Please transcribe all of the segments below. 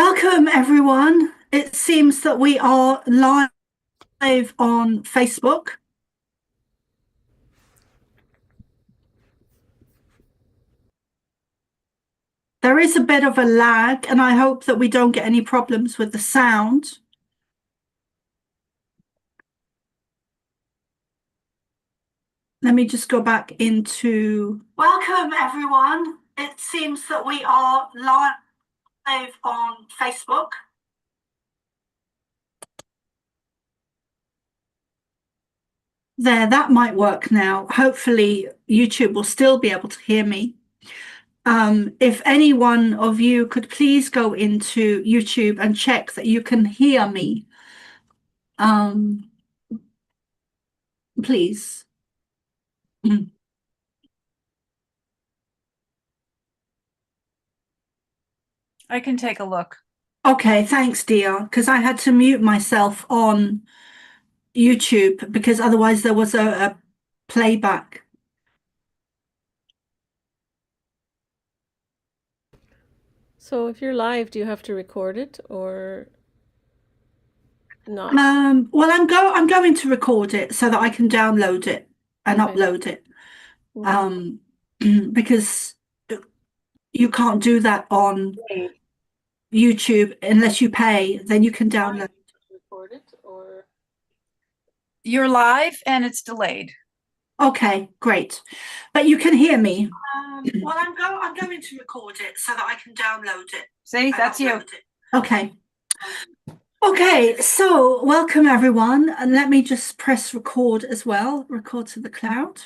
Welcome, everyone. It seems that we are live on Facebook. There is a bit of a lag, and I hope that we don't get any problems with the sound. Let me just go back into... Welcome, everyone. It seems that we are live on Facebook. There, that might work now. Hopefully, YouTube will still be able to hear me. If any one of you could please go into YouTube and check that you can hear me. Please. I can take a look. Okay, thanks, dear, because I had to mute myself on YouTube because otherwise there was a playback. So if you're live, do you have to record it or not? Well, I'm going to record it so that I can download it and Okay. upload it. Because you can't do that on YouTube unless you pay, then you can download. Record it or You're live and it's delayed. Okay, great. But you can hear me. Well, I'm going to record it so that I can download it. See, that's you. Okay. Okay, so welcome everyone. And let me just press record as well. Record to the cloud.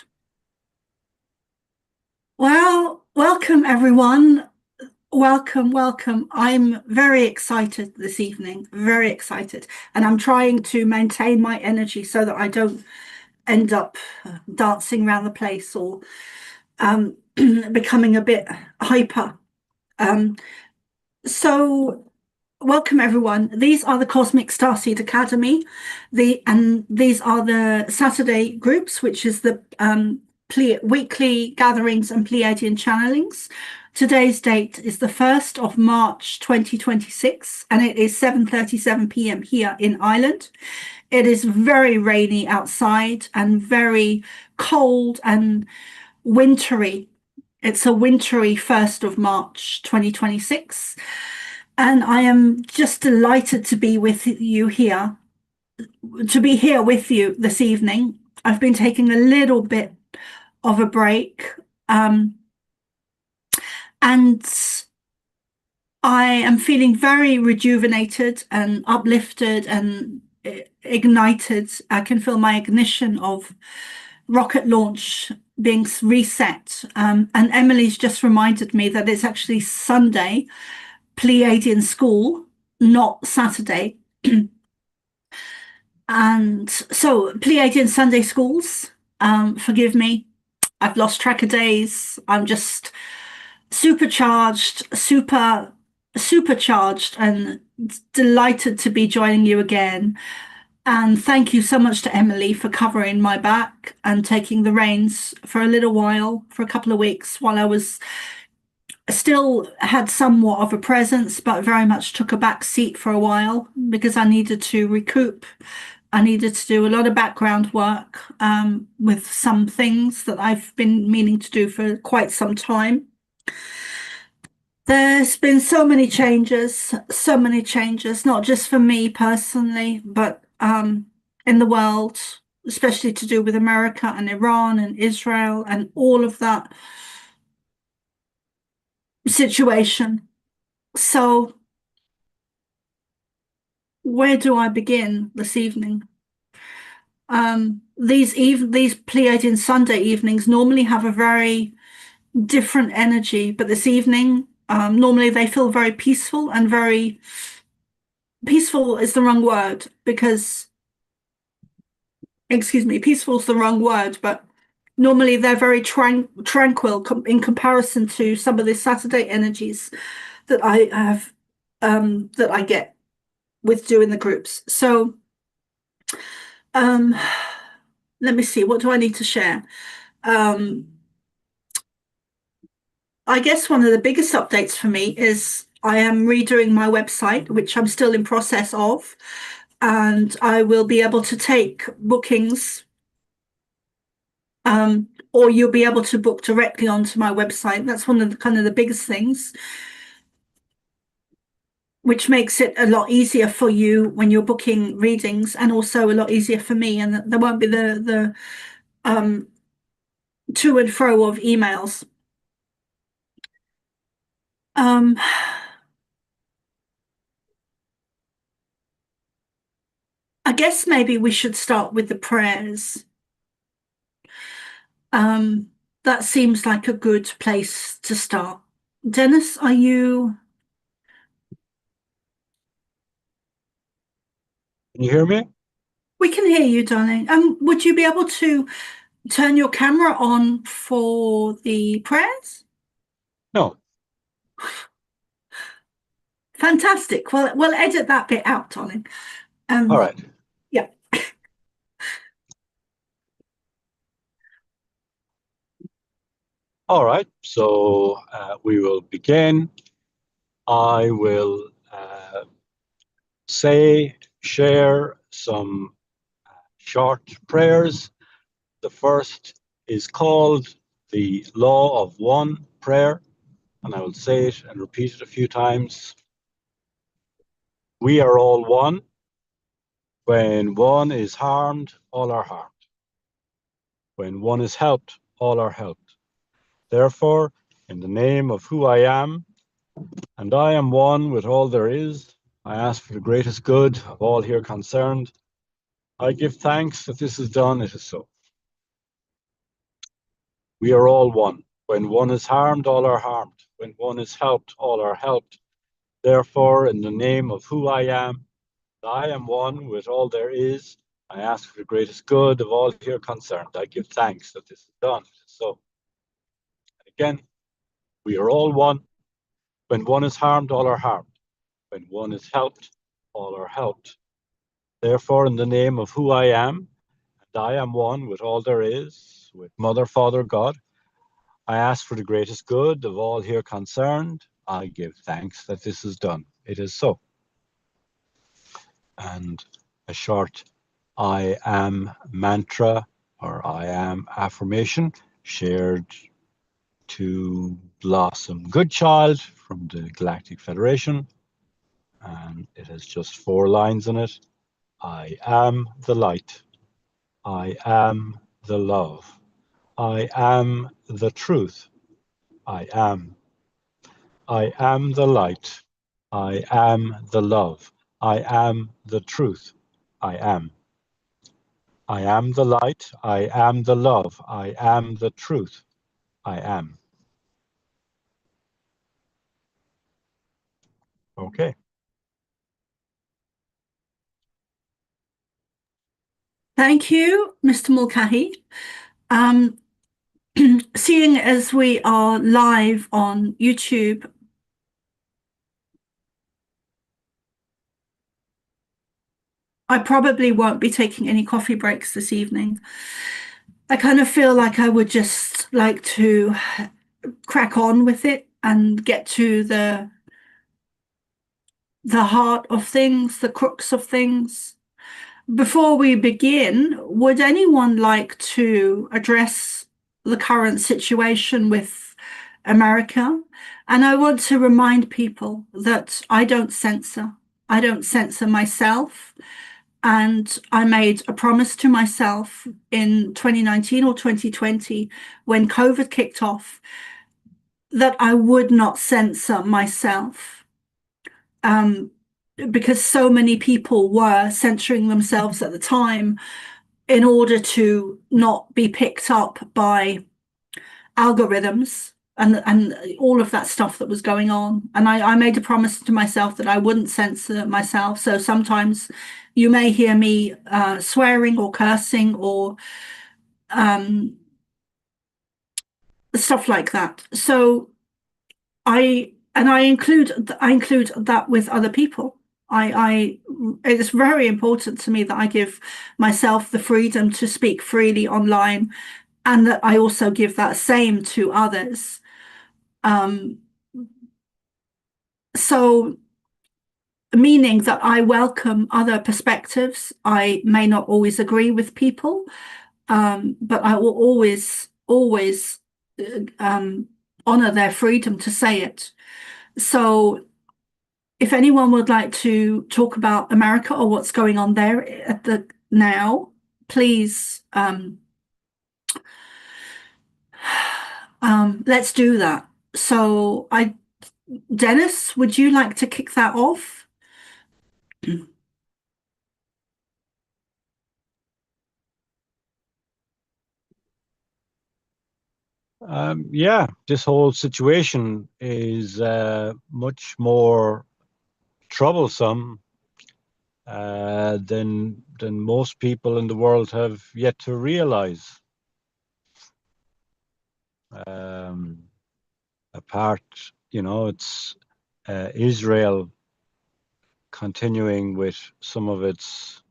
Well, welcome everyone. Welcome. I'm very excited this evening, very excited. And I'm trying to maintain my energy so that I don't end up dancing around the place or becoming a bit hyper. So welcome everyone. These are the Cosmic Starseed Academy. These are the Saturday groups, which is the weekly gatherings and Pleiadian channelings. Today's date is the 1st of March 2026, and it is 7:37 p.m. here in Ireland. It is very rainy outside and very cold and wintry. It's a wintry 1st of March 2026. And I am just delighted to be with you here, to be here with you this evening. I've been taking a little bit of a break. And I am feeling very rejuvenated and uplifted and ignited. I can feel my ignition of rocket launch being reset. And Emily's just reminded me that it's actually Sunday, Pleiadian school, not Saturday. And so Pleiadian Sunday schools, forgive me, I've lost track of days. I'm just supercharged and delighted to be joining you again. And thank you so much to Emily for covering my back and taking the reins for a little while, for a couple of weeks, while I was still had somewhat of a presence, but very much took a back seat for a while because I needed to recoup. I needed to do a lot of background work with some things that I've been meaning to do for quite some time. There's been so many changes, not just for me personally, but in the world, especially to do with America and Iran and Israel and all of that situation. So where do I begin this evening? These Pleiadian Sunday evenings normally have a very different energy, but this evening, normally they feel very peaceful and very peaceful is the wrong word because, excuse me, peaceful is the wrong word, but normally they're very tranquil in comparison to some of the Saturday energies that I have, that I get with doing the groups. So, let me see, what do I need to share? I guess one of the biggest updates for me is I am redoing my website, which I'm still in process of, and I will be able to take bookings, or you'll be able to book directly onto my website. That's one of the kind of the biggest things, which makes it a lot easier for you when you're booking readings, and also a lot easier for me. And there won't be the to and fro of emails. Um, I guess maybe we should start with the prayers. That seems like a good place to start. Dennis, are you? Can you hear me? We can hear you, darling. Would you be able to turn your camera on for the prayers? No. Fantastic. Well, we'll edit that bit out, darling. All right. Yeah. All right. So we will begin. I will share some short prayers. The first is called the Law of One prayer, and I will say it and repeat it a few times. We are all one. When one is harmed, all are harmed. When one is helped, all are helped. Therefore, in the name of who I am, and I am one with all there is, I ask for the greatest good of all here concerned. I give thanks that this is done, it is so. We are all one. When one is harmed, all are harmed. When one is helped, all are helped. Therefore, in the name of who I am one with all there is, I ask for the greatest good of all here concerned. I give thanks that this is done, it is so. Again, we are all one. When one is harmed, all are harmed. When one is helped, all are helped. Therefore, in the name of who I am, and I am one with all there is, with Mother, Father, God, I ask for the greatest good of all here concerned. I give thanks that this is done. It is so. And a short I am mantra or I am affirmation shared to Blossom Goodchild from the Galactic Federation. And it has just 4 lines in it. I am the light. I am the love. I am the truth. I am. I am the light. I am the love. I am the truth. I am. I am the light. I am the love. I am the truth. I am. Okay. Thank you, Mr. Mulcahy. Seeing as we are live on YouTube, I probably won't be taking any coffee breaks this evening. I kind of feel like I would just like to crack on with it and get to the heart of things, the crux of things. Before we begin, would anyone like to address the current situation with America? And I want to remind people that I don't censor. I don't censor myself. And I made a promise to myself in 2019 or 2020, when COVID kicked off, that I would not censor myself. Because so many people were censoring themselves at the time in order to not be picked up by algorithms and all of that stuff that was going on. And I made a promise to myself that I wouldn't censor myself. So sometimes you may hear me swearing or cursing or stuff like that. So I include that with other people. It's very important to me that I give myself the freedom to speak freely online, and that I also give that same to others. So meaning that I welcome other perspectives. I may not always agree with people, but I will always honor their freedom to say it. So if anyone would like to talk about America or what's going on there at the now, please let's do that. So Dennis, would you like to kick that off? Yeah, this whole situation is much more troublesome than most people in the world have yet to realize. Apart, it's Israel continuing with some of its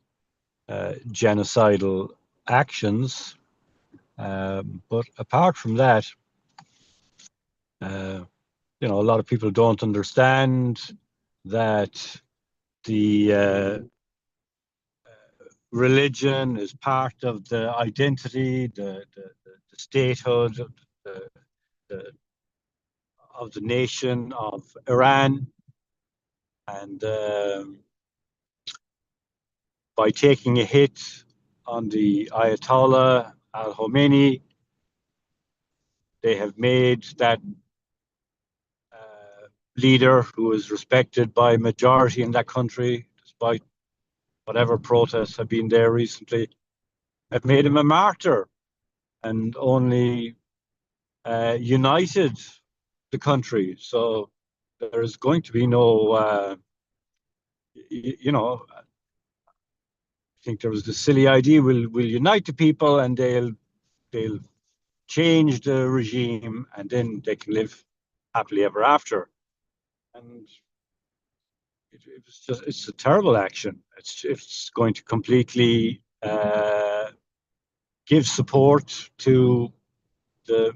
genocidal actions. But apart from that, a lot of people don't understand that the religion is part of the identity, the statehood the, of the nation of Iran. And by taking a hit on the Ayatollah al-Khomeini, they have made that leader who is respected by majority in that country, despite whatever protests have been there recently, have made him a martyr and only united the country. So there is going to be no, I think there was the silly idea: we'll unite the people and they'll change the regime and then they can live happily ever after. And it's a terrible action. It's going to completely give support to the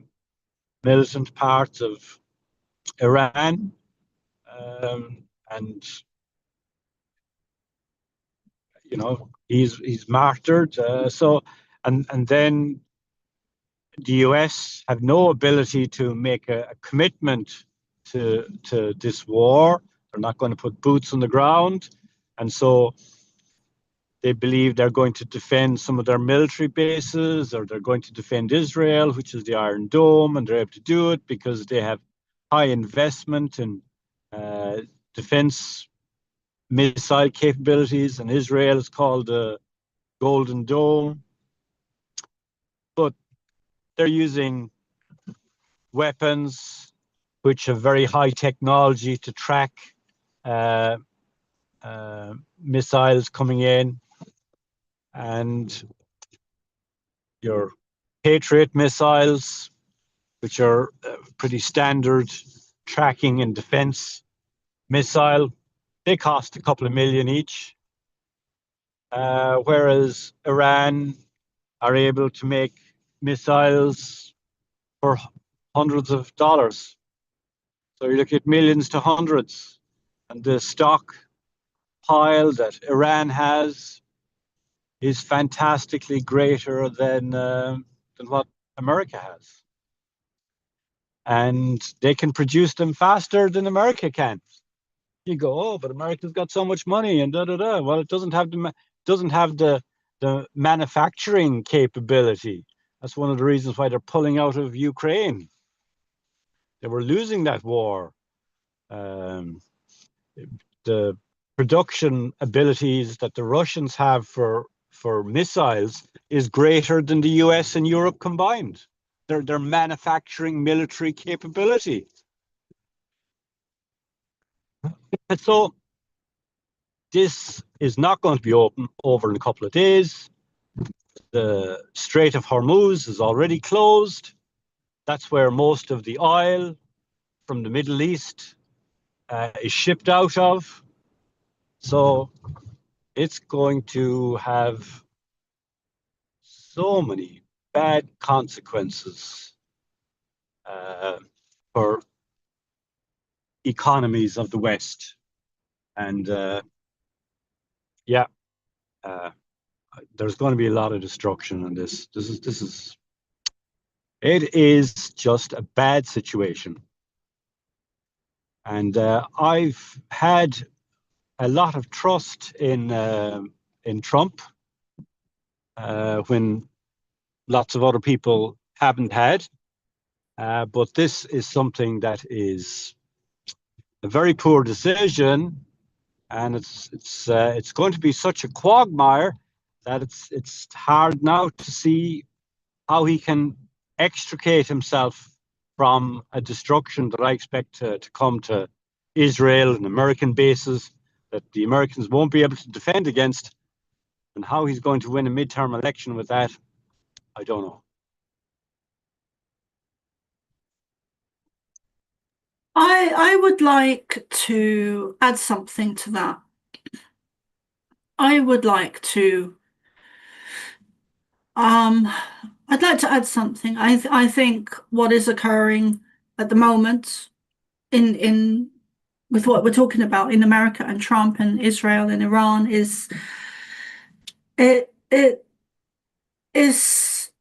militant parts of Iran, and he's martyred. And then the US have no ability to make a commitment to this war. They're not going to put boots on the ground, and so they believe they're going to defend some of their military bases, or they're going to defend Israel, which is the Iron Dome, and they're able to do it because they have high investment in defense missile capabilities, and Israel is called the Golden Dome. But they're using weapons which have very high technology to track uh, missiles coming in, and your Patriot missiles, which are pretty standard tracking and defense missile, they cost a couple of million each, whereas Iran are able to make missiles for hundreds of dollars. So you look at millions to hundreds, and the stock pile that Iran has is fantastically greater than what America has. And they can produce them faster than America can. You go, oh, but America's got so much money and da da da. Well, it doesn't have the manufacturing capability. That's one of the reasons why they're pulling out of Ukraine. They were losing that war. The production abilities that the Russians have for missiles is greater than the US and Europe combined. Their manufacturing military capability. And so this is not going to be open over in a couple of days. The Strait of Hormuz is already closed. That's where most of the oil from the Middle East is shipped out of. So it's going to have so many bad consequences for economies of the West. And yeah, there's going to be a lot of destruction in this. It is just a bad situation. And I've had a lot of trust in Trump when lots of other people haven't had. But this is something that is a very poor decision, and it's going to be such a quagmire that it's hard now to see how he can extricate himself from a destruction that I expect to come to Israel and American bases that the Americans won't be able to defend against. And how he's going to win a midterm election with that, I don't know. I would like to add something to that. I would like to I'd like to add something. I think what is occurring at the moment in with what we're talking about in America and Trump and Israel and Iran is it is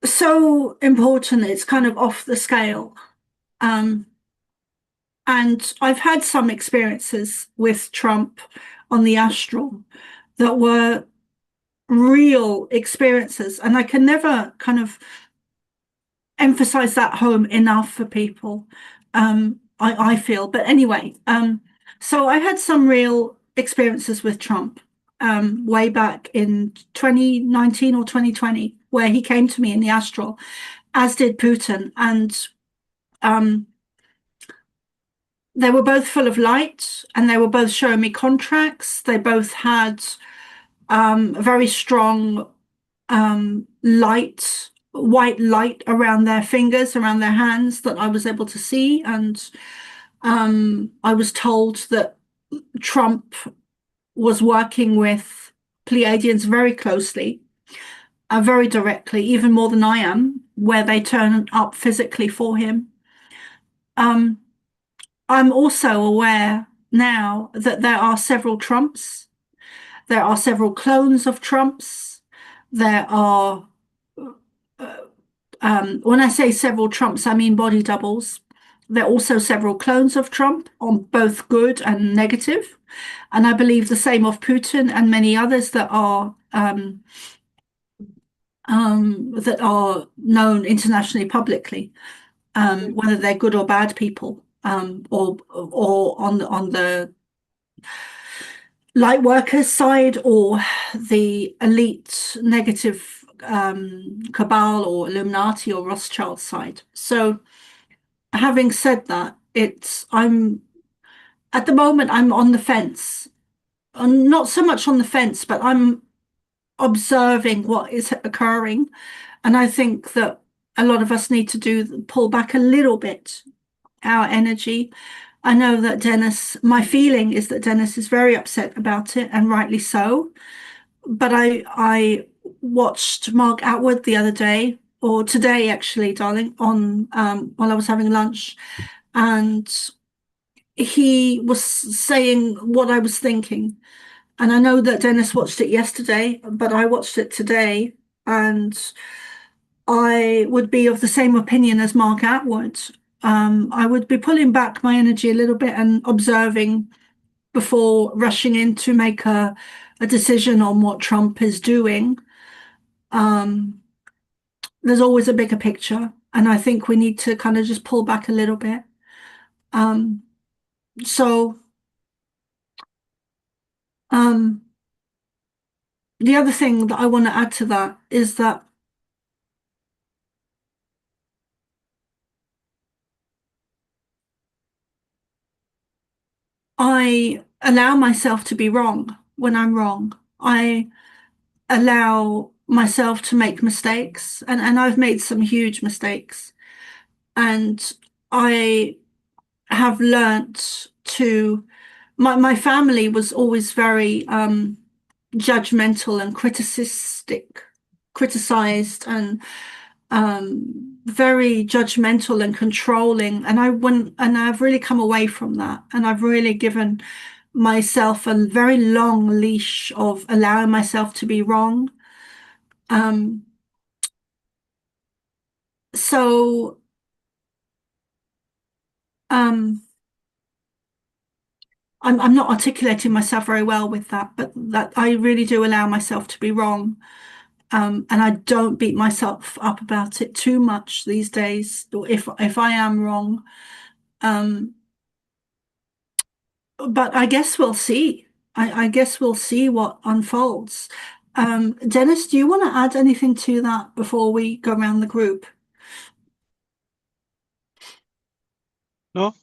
so important. It's kind of off the scale. And I've had some experiences with Trump on the astral that were real experiences, and I can never kind of emphasize that home enough for people. I feel, but anyway, so I had some real experiences with Trump way back in 2019 or 2020, where he came to me in the astral, as did Putin, and they were both full of light, and they were both showing me contracts. They both had a very strong white light around their fingers, around their hands, that I was able to see. And I was told that Trump was working with Pleiadians very closely, very directly, even more than I am, where they turn up physically for him. I'm also aware now that there are several Trumps. There are several clones of Trumps. There are, when I say several Trumps, I mean body doubles. There are also several clones of Trump, on both good and negative. And I believe the same of Putin and many others that are known internationally, publicly, whether they're good or bad people, or on the light workers side or the elite negative cabal or Illuminati or Rothschild side. So having said that, I'm at the moment I'm on the fence. I'm not so much on the fence, but I'm observing what is occurring. And I think that a lot of us need to pull back a little bit our energy. I know that Dennis, my feeling is that Dennis is very upset about it, and rightly so. But I watched Mark Atwood the other day, or today actually, darling, on while I was having lunch, and he was saying what I was thinking. And I know that Dennis watched it yesterday, but I watched it today, and I would be of the same opinion as Mark Atwood. I would be pulling back my energy a little bit and observing before rushing in to make a decision on what Trump is doing. There's always a bigger picture, and I think we need to kind of just pull back a little bit. So the other thing that I want to add to that is that I allow myself to be wrong when I'm wrong. I allow myself to make mistakes, and I've made some huge mistakes. And I have learnt to, my family was always very judgmental and criticized, and very judgmental and controlling, and I've really come away from that, and I've really given myself a very long leash of allowing myself to be wrong. Um, so um, I'm not articulating myself very well with that, but that I really do allow myself to be wrong. And I don't beat myself up about it too much these days, if I am wrong. Um, but I guess we'll see. I guess we'll see what unfolds. Dennis, do you want to add anything to that before we go around the group? No?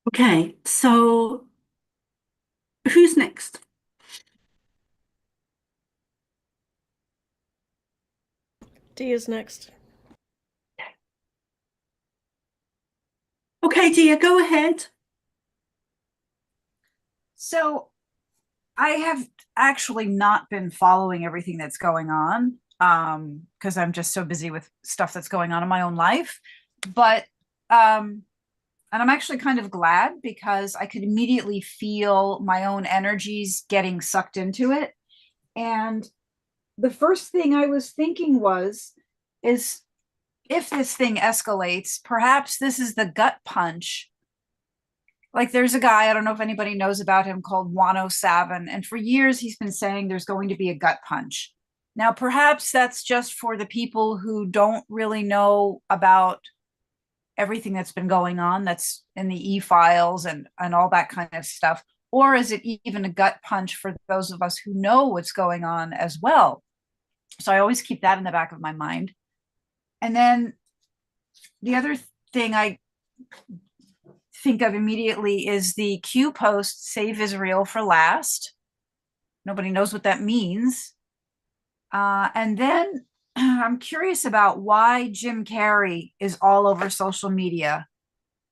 Okay, so who's next? D is next. Okay, Dia, go ahead. So I have actually not been following everything that's going on because I'm just so busy with stuff that's going on in my own life. But and I'm actually kind of glad because I could immediately feel my own energies getting sucked into it. And the first thing I was thinking is if this thing escalates, perhaps this is the gut punch. Like there's a guy, I don't know if anybody knows about him, called Wano Savin, and for years he's been saying there's going to be a gut punch. Now, perhaps that's just for the people who don't really know about everything that's been going on that's in the e-files and all that kind of stuff. Or is it even a gut punch for those of us who know what's going on as well? So I always keep that in the back of my mind. And then the other thing I think of immediately is the Q post, Save Israel for Last. Nobody knows what that means. And then I'm curious about why Jim Carrey is all over social media,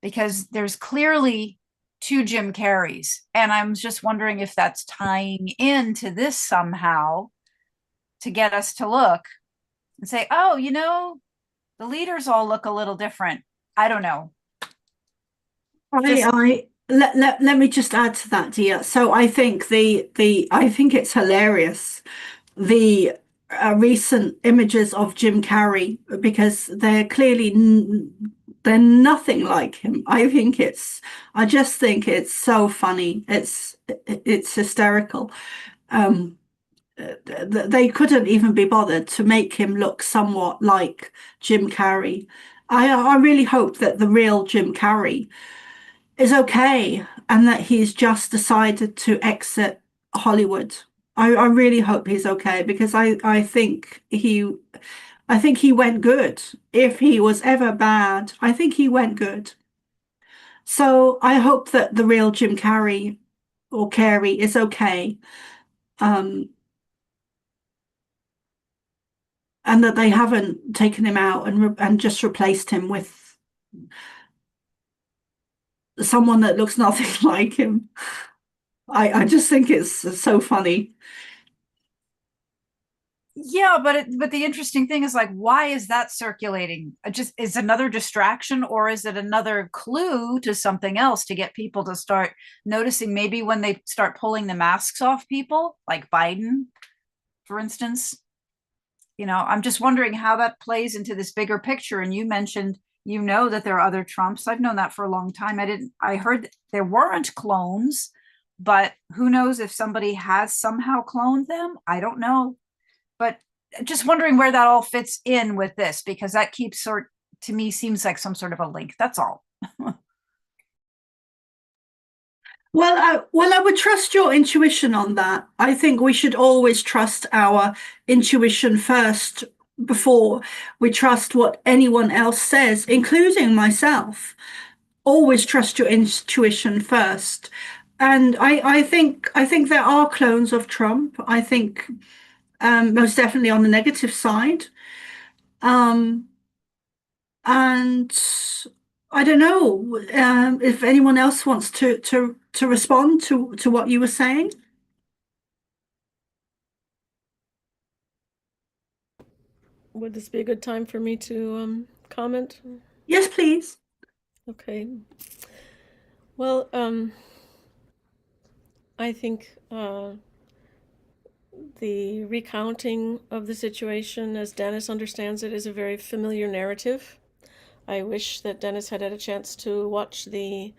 because there's clearly two Jim Carreys. And I'm just wondering if that's tying into this somehow to get us to look and say, oh, you know, the leaders all look a little different. I don't know. Let me just add to that, Dia. So I think I think it's hilarious, the recent images of Jim Carrey, because they're nothing like him. I just think it's so funny. It's hysterical. Um, they couldn't even be bothered to make him look somewhat like Jim Carrey. I really hope that the real Jim Carrey is okay and that he's just decided to exit Hollywood. I really hope he's okay, because I think he went good. If he was ever bad, I think he went good. So I hope that the real Jim Carrey or Carey is okay. Um, and that they haven't taken him out and just replaced him with someone that looks nothing like him. I just think it's so funny. Yeah, but the interesting thing is, like, why is that circulating? Just is another distraction, or is it another clue to something else to get people to start noticing? Maybe when they start pulling the masks off people, like Biden, for instance. You know, I'm just wondering how that plays into this bigger picture. And you mentioned, you know, that there are other Trumps. I've known that for a long time. I heard there weren't clones, but who knows if somebody has somehow cloned them? I don't know. But just wondering where that all fits in with this, because that keeps to me seems like some sort of a link. That's all. Well, I would trust your intuition on that. I think we should always trust our intuition first before we trust what anyone else says, including myself. Always trust your intuition first. And I think there are clones of Trump. I think most definitely on the negative side. And I don't know if anyone else wants to respond to what you were saying. Would this be a good time for me to comment? Yes, please. Okay. Well, I think the recounting of the situation, as Dennis understands it, is a very familiar narrative. I wish that Dennis had a chance to watch the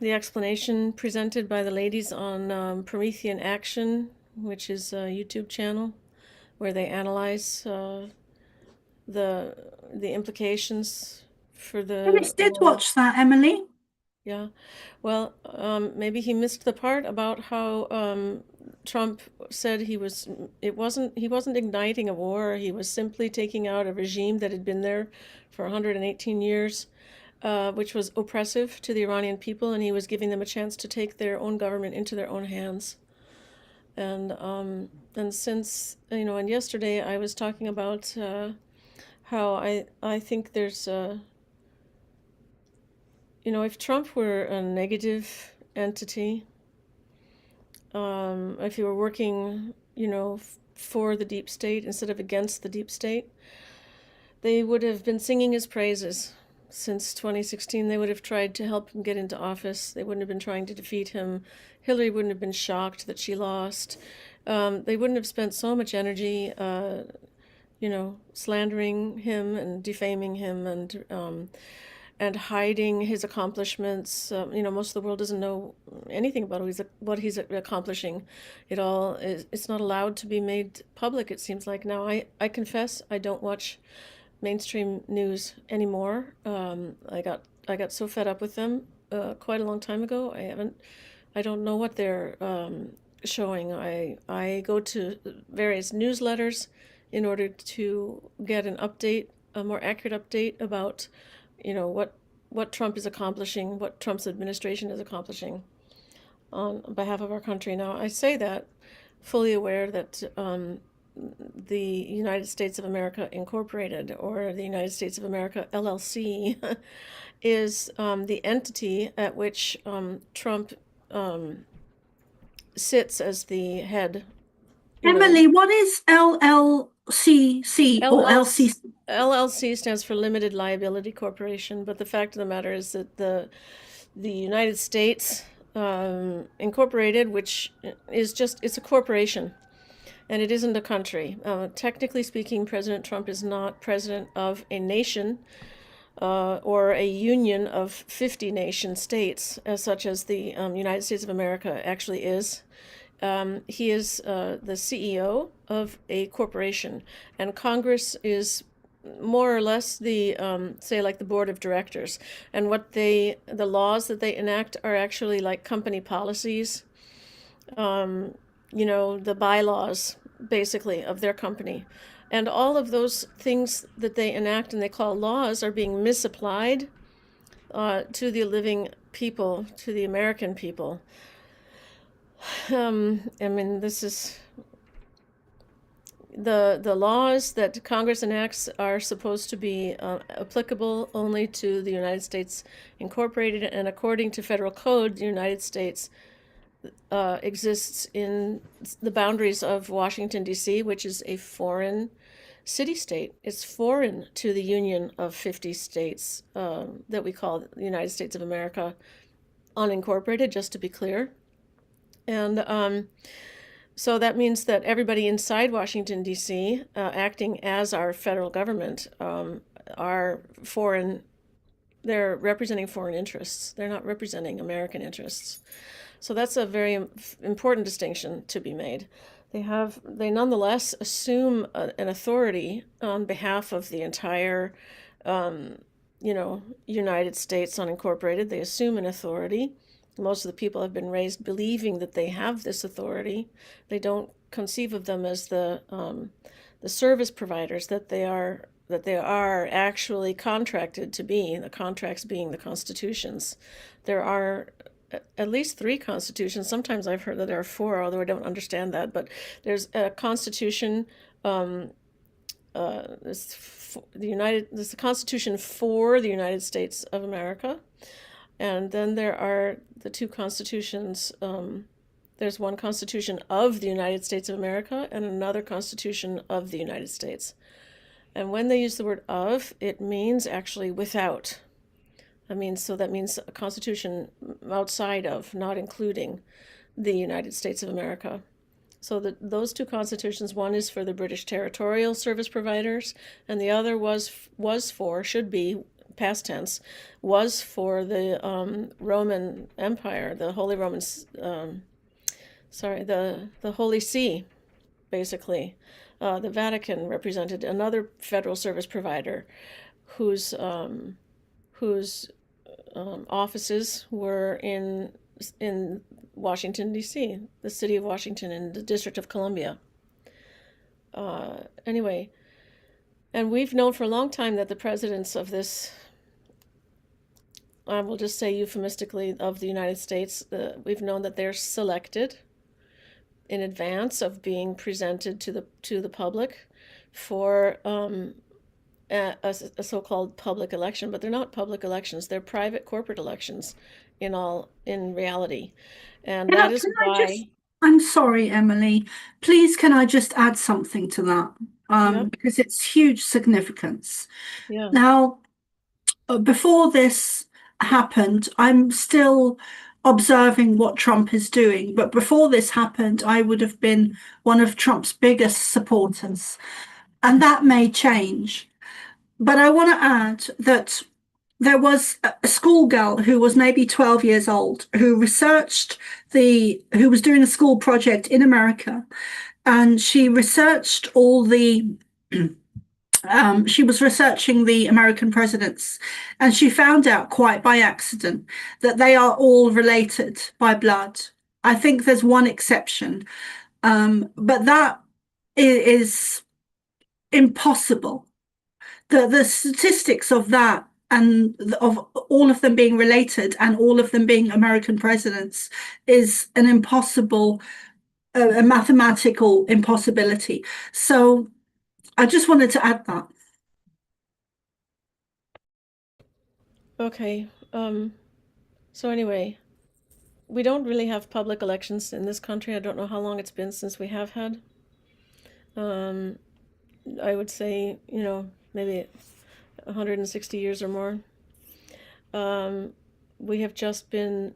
explanation presented by the ladies on Promethean Action, which is a YouTube channel where they analyze the implications for Dennis the did watch that, Emily. yeah. Well, maybe he missed the part about how Trump said he wasn't igniting a war. He was simply taking out a regime that had been there for 118 years, which was oppressive to the Iranian people, and he was giving them a chance to take their own government into their own hands. And since and yesterday I was talking about how I think there's if Trump were a negative entity, if he were working, for the deep state instead of against the deep state, they would have been singing his praises. Since 2016, they would have tried to help him get into office. They wouldn't have been trying to defeat him. Hillary wouldn't have been shocked that she lost. They wouldn't have spent so much energy, slandering him and defaming him and hiding his accomplishments. Most of the world doesn't know anything about what he's accomplishing. It's not allowed to be made public, it seems like. Now, I confess I don't watch mainstream news anymore. I got so fed up with them quite a long time ago. I don't know what they're showing. I go to various newsletters in order to get an update, a more accurate update about what Trump is accomplishing, what Trump's administration is accomplishing on behalf of our country. Now, I say that fully aware that the United States of America Incorporated, or the United States of America LLC, is the entity at which Trump sits as the head. Emily, what is LLCC or LCC? LLC stands for Limited Liability Corporation, but the fact of the matter is that the United States Incorporated, which it's a corporation, and it isn't a country. Technically speaking, President Trump is not president of a nation or a union of 50 nation states, such as the United States of America actually is. He is the CEO of a corporation, and Congress is more or less the say like the board of directors, and the laws that they enact are actually like company policies, the bylaws basically of their company, and all of those things that they enact and they call laws are being misapplied to the living people, to the American people. This is the laws that Congress enacts are supposed to be applicable only to the United States Incorporated, and according to federal code, the United States exists in the boundaries of Washington, D.C., which is a foreign city-state. It's foreign to the union of 50 states that we call the United States of America unincorporated, just to be clear. And so that means that everybody inside Washington, D.C., acting as our federal government, are foreign. They're representing foreign interests. They're not representing American interests. So that's a very important distinction to be made. They nonetheless assume an authority on behalf of the entire, United States unincorporated. They assume an authority. Most of the people have been raised believing that they have this authority. They don't conceive of them as the service providers that they are actually contracted to be, the contracts being the constitutions. There are at least 3 constitutions. Sometimes I've heard that there are 4, although I don't understand that. But there's a constitution This is the Constitution for the United States of America, and then there are the two constitutions. There's one Constitution of the United States of America and another Constitution of the United States. And when they use the word of, it means actually without. That means a constitution outside of, not including the United States of America. So those two constitutions, one is for the British territorial service providers, and the other should be, past tense, was for the Roman Empire, the Holy Roman, the Holy See, basically. The Vatican represented another federal service provider whose offices were in Washington, D.C., the city of Washington in the District of Columbia. Anyway, and we've known for a long time that the presidents of this, I will just say euphemistically, of the United States, we've known that they're selected in advance of being presented to the public for a so-called public election, but they're not public elections. They're private corporate elections in reality. And that is why. I'm sorry, Emily. Please, can I just add something to that? Yep. Because it's huge significance. Yeah. Now, before this happened, I'm still observing what Trump is doing. But before this happened, I would have been one of Trump's biggest supporters. And that may change. But I want to add that there was a schoolgirl who was maybe 12 years old who was doing a school project in America. And she researched she was researching the American presidents, and she found out quite by accident that they are all related by blood. I think there's one exception, but that is impossible. The statistics of that and of all of them being related and all of them being American presidents is an impossible, a mathematical impossibility. So I just wanted to add that. Okay. So anyway, we don't really have public elections in this country. I don't know how long it's been since we have had. I would say, maybe 160 years or more. We have just been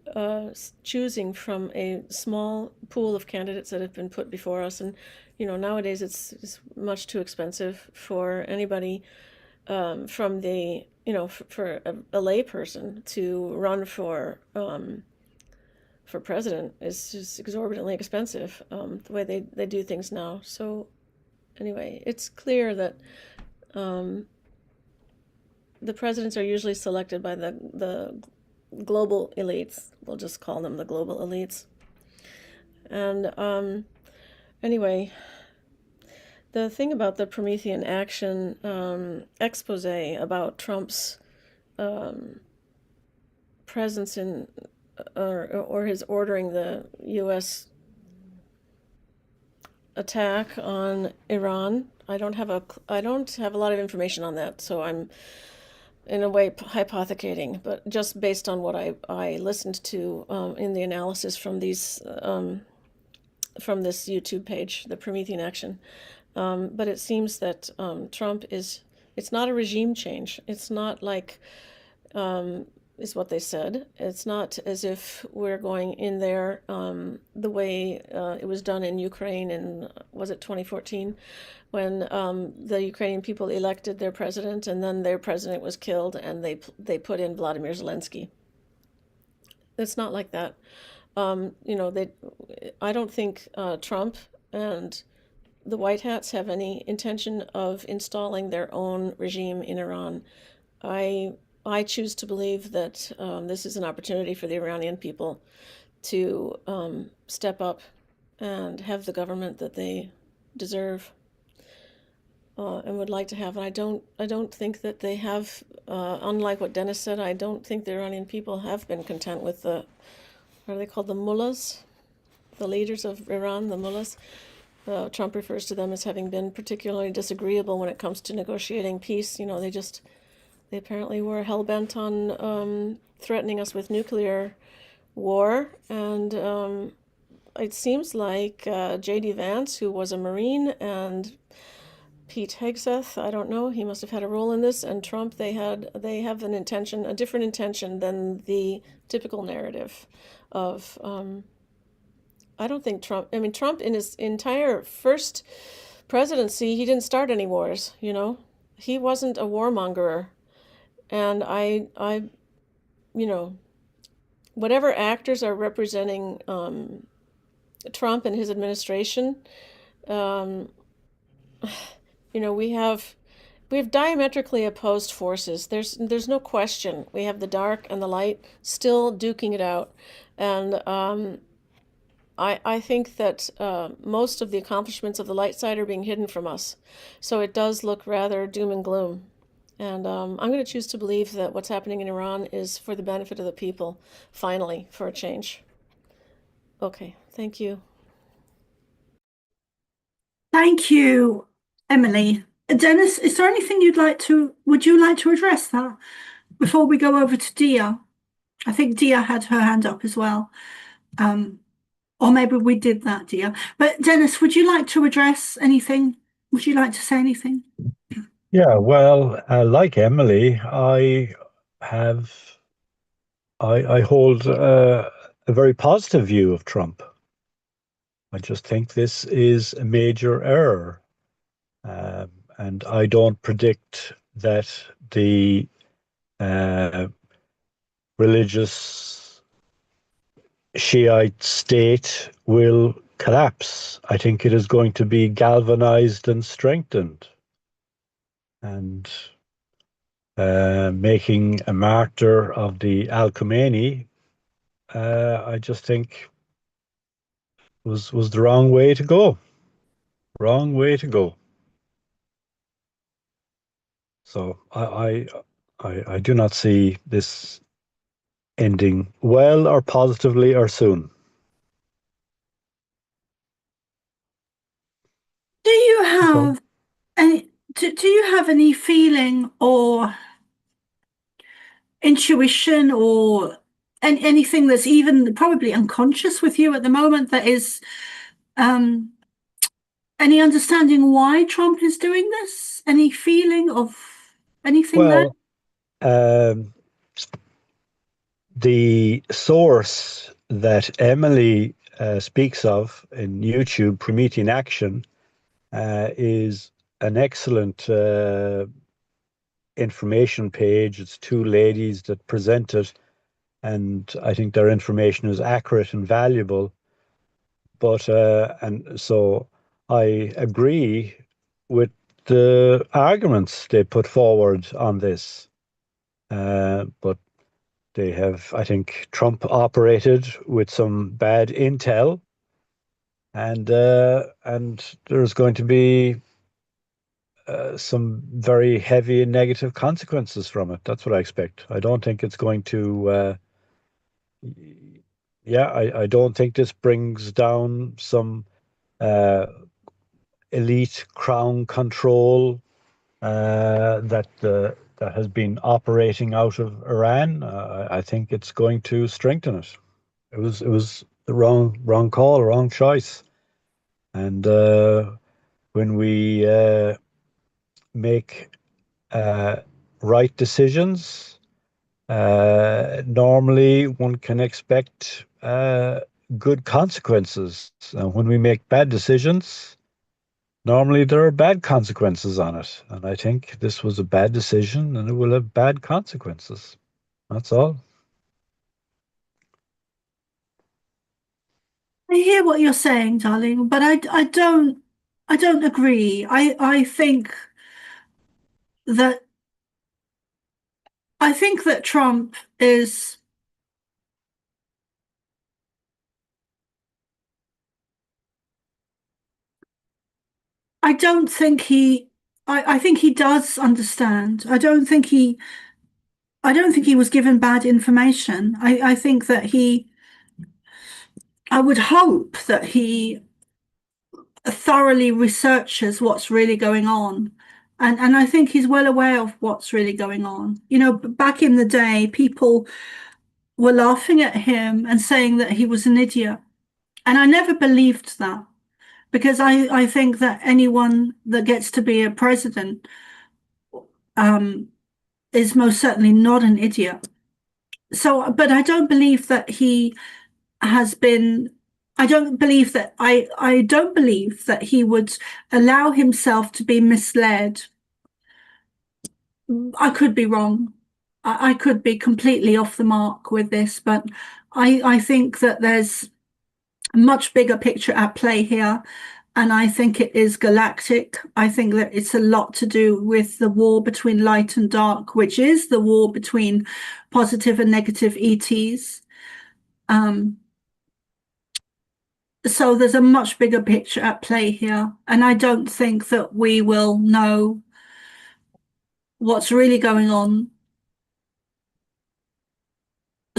choosing from a small pool of candidates that have been put before us, and nowadays it's much too expensive for anybody from the for a lay person to run for president. Is just exorbitantly expensive, the way they do things now. So anyway, it's clear that the presidents are usually selected by the global elites. We'll just call them the global elites. And anyway, the thing about the Promethean Action expose about Trump's presence in or his ordering the U.S. attack on Iran. I don't have a lot of information on that, so I'm in a way hypothecating, but just based on what I listened to in the analysis from these from this YouTube page, the Promethean Action. But it seems that Trump it's not a regime change. It's not like is what they said. It's not as if we're going in there the way it was done in Ukraine in, was it 2014, when the Ukrainian people elected their president and then their president was killed and they put in Vladimir Zelensky. It's not like that. I don't think Trump and the White Hats have any intention of installing their own regime in Iran. I choose to believe that this is an opportunity for the Iranian people to step up and have the government that they deserve and would like to have. And I don't think that they have, unlike what Dennis said, I don't think the Iranian people have been content with what are they called, the mullahs, the leaders of Iran, the mullahs. Trump refers to them as having been particularly disagreeable when it comes to negotiating peace. They apparently were hell-bent on threatening us with nuclear war. And it seems like J.D. Vance, who was a Marine, and Pete Hegseth, I don't know, he must have had a role in this, and Trump, they have an intention, a different intention than the typical narrative of I don't think Trump in his entire first presidency, he didn't start any wars, He wasn't a warmonger. And you know, whatever actors are representing Trump and his administration, um, we have diametrically opposed forces. There's no question. We have the dark and the light still duking it out, and I think that most of the accomplishments of the light side are being hidden from us. So it does look rather doom and gloom. And I'm going to choose to believe that what's happening in Iran is for the benefit of the people, finally, for a change. Okay, thank you. Thank you, Emily. Dennis, is there anything would you like to address that before we go over to Dia? I think Dia had her hand up as well. Or maybe we did that, Dia. But Dennis, would you like to address anything? Would you like to say anything? Yeah, well, like Emily, I hold a very positive view of Trump. I just think this is a major error. And I don't predict that the religious Shiite state will collapse. I think it is going to be galvanized and strengthened. And making a martyr of the Al Khomeini, I just think was the wrong way to go. Wrong way to go. So I do not see this ending well or positively or soon. Do you have any feeling or intuition or anything that's even probably unconscious with you at the moment that is any understanding why Trump is doing this? Any feeling of anything there? Well, the source that Emily speaks of in YouTube, Promethean Action, is an excellent information page. It's two ladies that present it, and I think their information is accurate and valuable. But and so I agree with the arguments they put forward on this. But they have, I think, Trump operated with some bad intel, and there's going to be some very heavy and negative consequences from it. That's what I expect. I don't think it's going to. I don't think this brings down some elite crown control that has been operating out of Iran. I think it's going to strengthen it. It was the wrong call, wrong choice. And when we make right decisions, normally one can expect good consequences. And when we make bad decisions, normally there are bad consequences on it. And I think this was a bad decision and it will have bad consequences. That's all. I hear what you're saying, darling, but I don't agree. That I think that Trump is I don't think he I think he does understand. I don't think he was given bad information. I think that I would hope that he thoroughly researches what's really going on. And I think he's well aware of what's really going on. You know, back in the day, people were laughing at him and saying that he was an idiot. And I never believed that because I think that anyone that gets to be a president um, is most certainly not an idiot. So, but I don't believe that he has been. I don't believe that he would allow himself to be misled. I could be wrong. I could be completely off the mark with this, but I think that there's a much bigger picture at play here. And I think it is galactic. I think that it's a lot to do with the war between light and dark, which is the war between positive and negative ETs. So there's a much bigger picture at play here. And I don't think that we will know what's really going on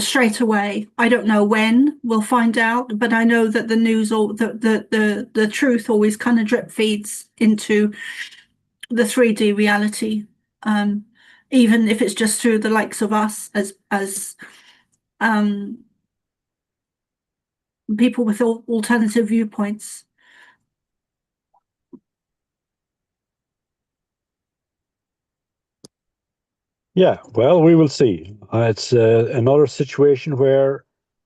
straight away. I don't know when we'll find out, but I know that the news or the truth always kind of drip feeds into the 3D reality. Even if it's just through the likes of us as people with alternative viewpoints. Yeah, well, we will see. It's another situation where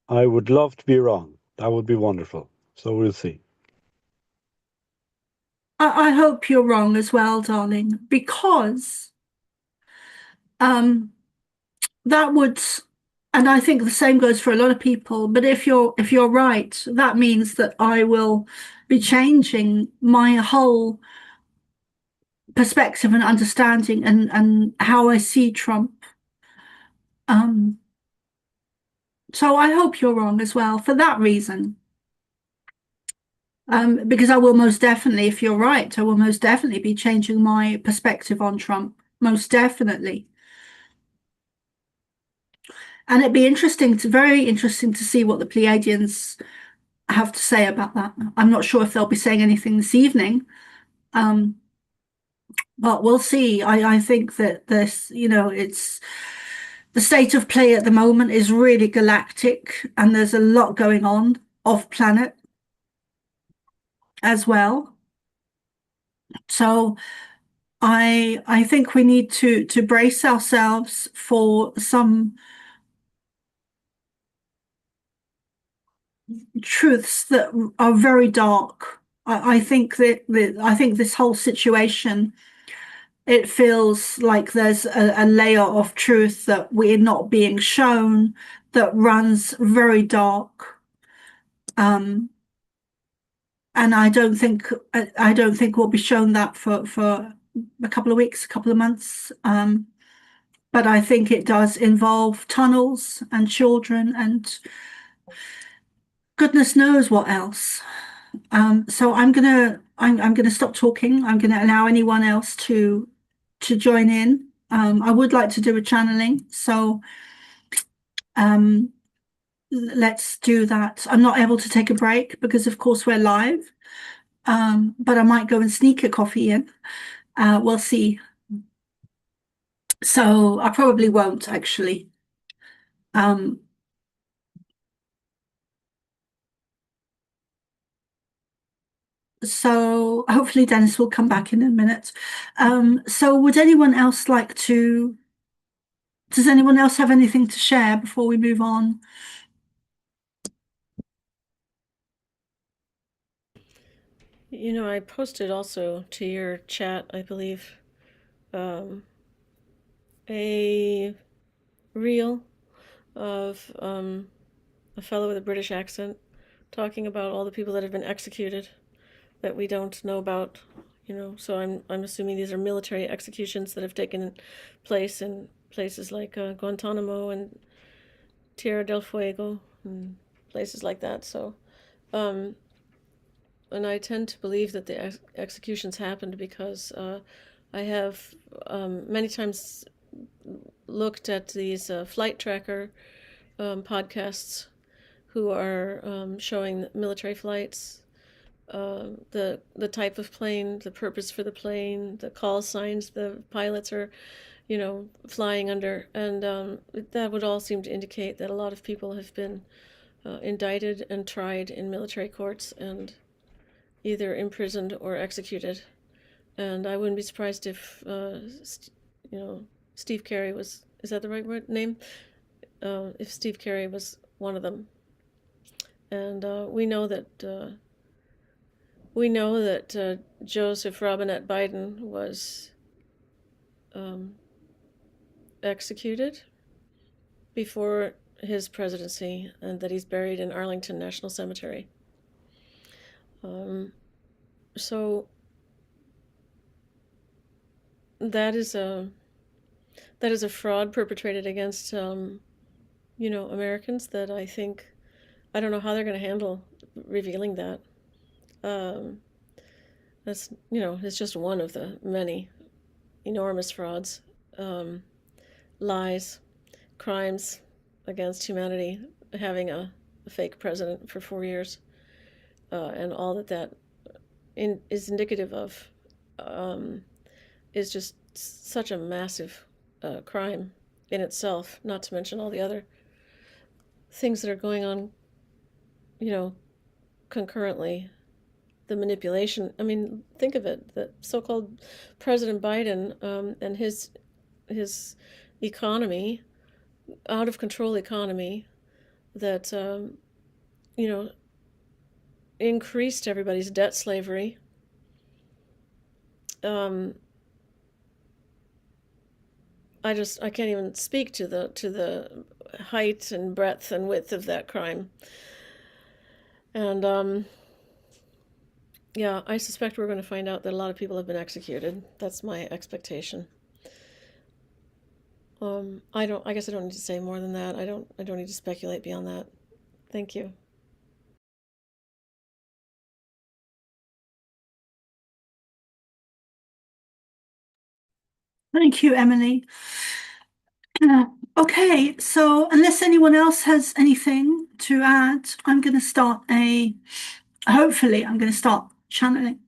I would love to be wrong. That would be wonderful. So we'll see. I hope you're wrong as well, darling, because that would, and I think the same goes for a lot of people, but if you're right, that means that I will be changing my whole perspective and understanding and how I see Trump. So I hope you're wrong as well for that reason. Because I will most definitely, if you're right, I will most definitely be changing my perspective on Trump. Most definitely. And it'd be very interesting to see what the Pleiadians have to say about that. I'm not sure if they'll be saying anything this evening. But we'll see. I think that this, it's the state of play at the moment is really galactic, and there's a lot going on off planet as well. So I think we need to brace ourselves for some truths that are very dark. I think I think this whole situation, it feels like there's a layer of truth that we're not being shown that runs very dark. And I don't think we'll be shown that for a couple of weeks, a couple of months. But I think it does involve tunnels and children and goodness knows what else. So I'm gonna stop talking. I'm gonna allow anyone else to join in. I would like to do a channeling, so let's do that. I'm not able to take a break because of course we're live. But I might go and sneak a coffee in. We'll see. So I probably won't actually. So hopefully Dennis will come back in a minute. So would anyone else like to, does anyone else have anything to share before we move on? You know, I posted also to your chat, I believe, a reel of a fellow with a British accent talking about all the people that have been executed that we don't know about, you know. So I'm assuming these are military executions that have taken place in places like Guantanamo and Tierra del Fuego and places like that. So, and I tend to believe that the executions happened because I have many times looked at these flight tracker podcasts who are showing military flights the type of plane, the purpose for the plane, the call signs the pilots are, flying under, and that would all seem to indicate that a lot of people have been indicted and tried in military courts and either imprisoned or executed. And I wouldn't be surprised if, Steve Carey was, is that the right name? If Steve Carey was one of them. And we know that Joseph Robinette Biden was executed before his presidency, and that he's buried in Arlington National Cemetery. So that is a fraud perpetrated against Americans that I don't know how they're going to handle revealing that. That's it's just one of the many enormous frauds, lies, crimes against humanity, having a fake president for 4 years, and all that is indicative of, is just such a massive crime in itself, not to mention all the other things that are going on, concurrently. The manipulation, I mean, think of it, the so-called President Biden, and his economy, out of control economy, that increased everybody's debt slavery. I can't even speak to the height and breadth and width of that crime. And yeah, I suspect we're going to find out that a lot of people have been executed. That's my expectation. I guess I don't need to say more than that. I don't need to speculate beyond that. Thank you. Thank you, Emily. Okay, so unless anyone else has anything to add, hopefully I'm going to start channeling.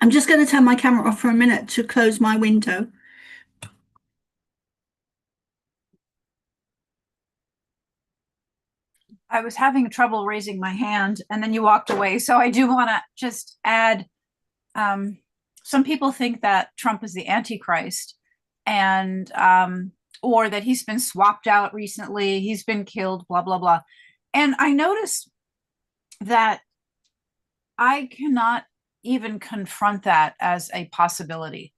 I'm just going to turn my camera off for a minute to close my window. I was having trouble raising my hand and then you walked away. So I do want to just add, some people think that Trump is the Antichrist, and or that he's been swapped out recently, he's been killed, blah, blah, blah. And I notice that I cannot even confront that as a possibility.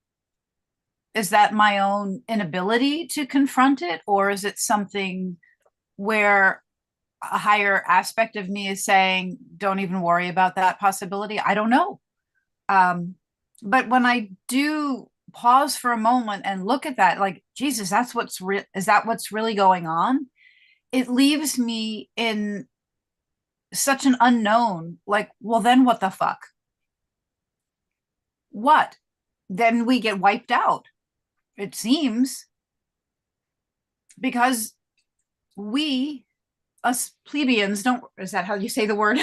Is that my own inability to confront it, or is it something where a higher aspect of me is saying, don't even worry about that possibility? I don't know. But when I do pause for a moment and look at that, like, Jesus, is that what's really going on? It leaves me in such an unknown, like, well, then what the fuck? What? Then we get wiped out, it seems, because we, us plebeians, is that how you say the word?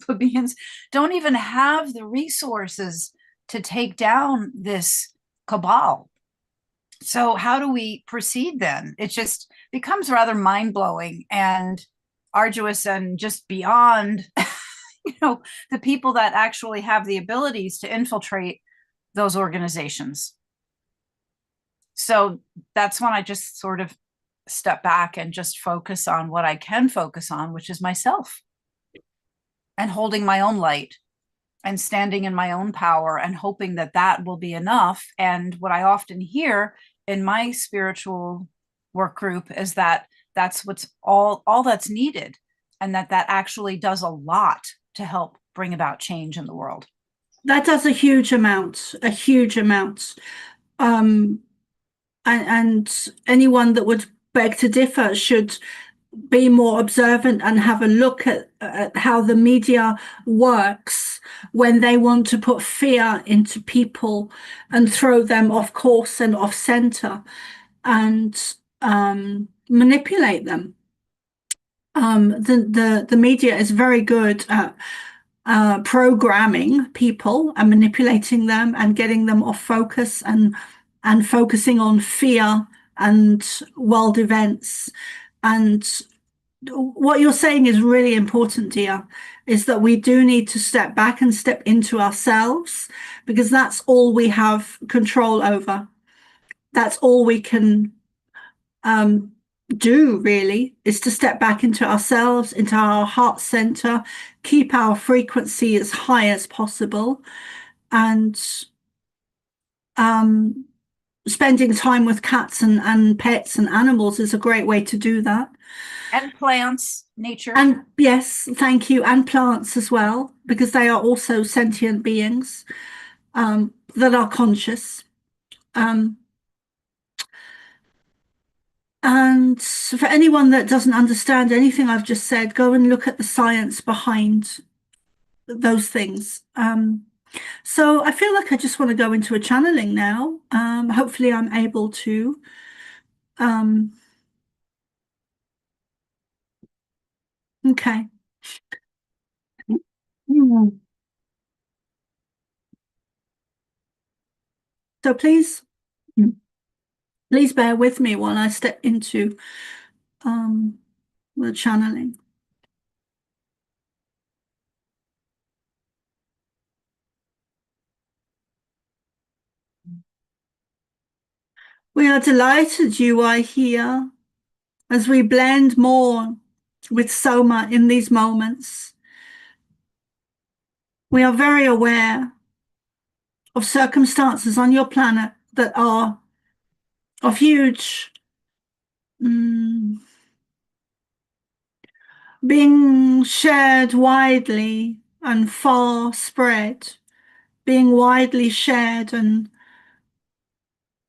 Plebeians don't even have the resources to take down this cabal. So how do we proceed then? It just becomes rather mind-blowing and arduous and just beyond, the people that actually have the abilities to infiltrate those organizations. So that's when I just sort of step back and just focus on what I can focus on, which is myself, and holding my own light and standing in my own power and hoping that that will be enough. And what I often hear in my spiritual work group is that that's what's all that's needed, and that actually does a lot to help bring about change in the world. That does a huge amount. And anyone that would beg to differ should be more observant and have a look at how the media works when they want to put fear into people and throw them off course and off center and manipulate them. The media is very good at programming people and manipulating them and getting them off focus and focusing on fear and world events. And what you're saying is really important, dear, is that we do need to step back and step into ourselves, because that's all we have control over. That's all we can do, really, is to step back into ourselves, into our heart center, keep our frequency as high as possible, and spending time with cats and pets and animals is a great way to do that. And plants, nature. And yes, thank you. And plants as well, because they are also sentient beings that are conscious. And for anyone that doesn't understand anything I've just said, go and look at the science behind those things. So I feel like I just want to go into a channeling now. Hopefully I'm able to. Okay. So please bear with me while I step into the channeling. We are delighted you are here as we blend more with Soma in these moments. We are very aware of circumstances on your planet that are of huge being shared widely and far spread, being widely shared, and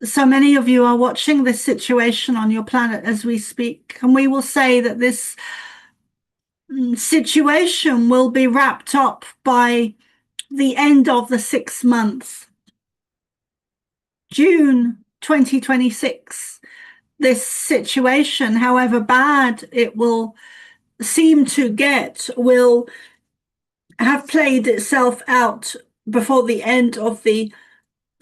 so many of you are watching this situation on your planet as we speak, and we will say that this situation will be wrapped up by the end of the 6 months, June 2026. This situation, however bad it will seem to get, will have played itself out before the end of the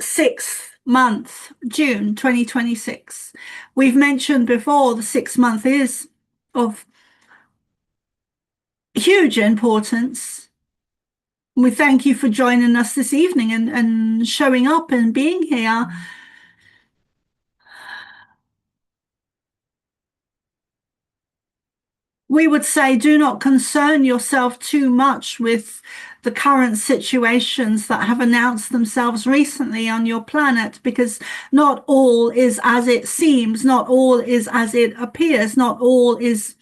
6th month, June 2026. We've mentioned before the 6th month is of huge importance. We thank you for joining us this evening and showing up and being here. We would say, do not concern yourself too much with the current situations that have announced themselves recently on your planet, because not all is as it seems, not all is as it appears, not all is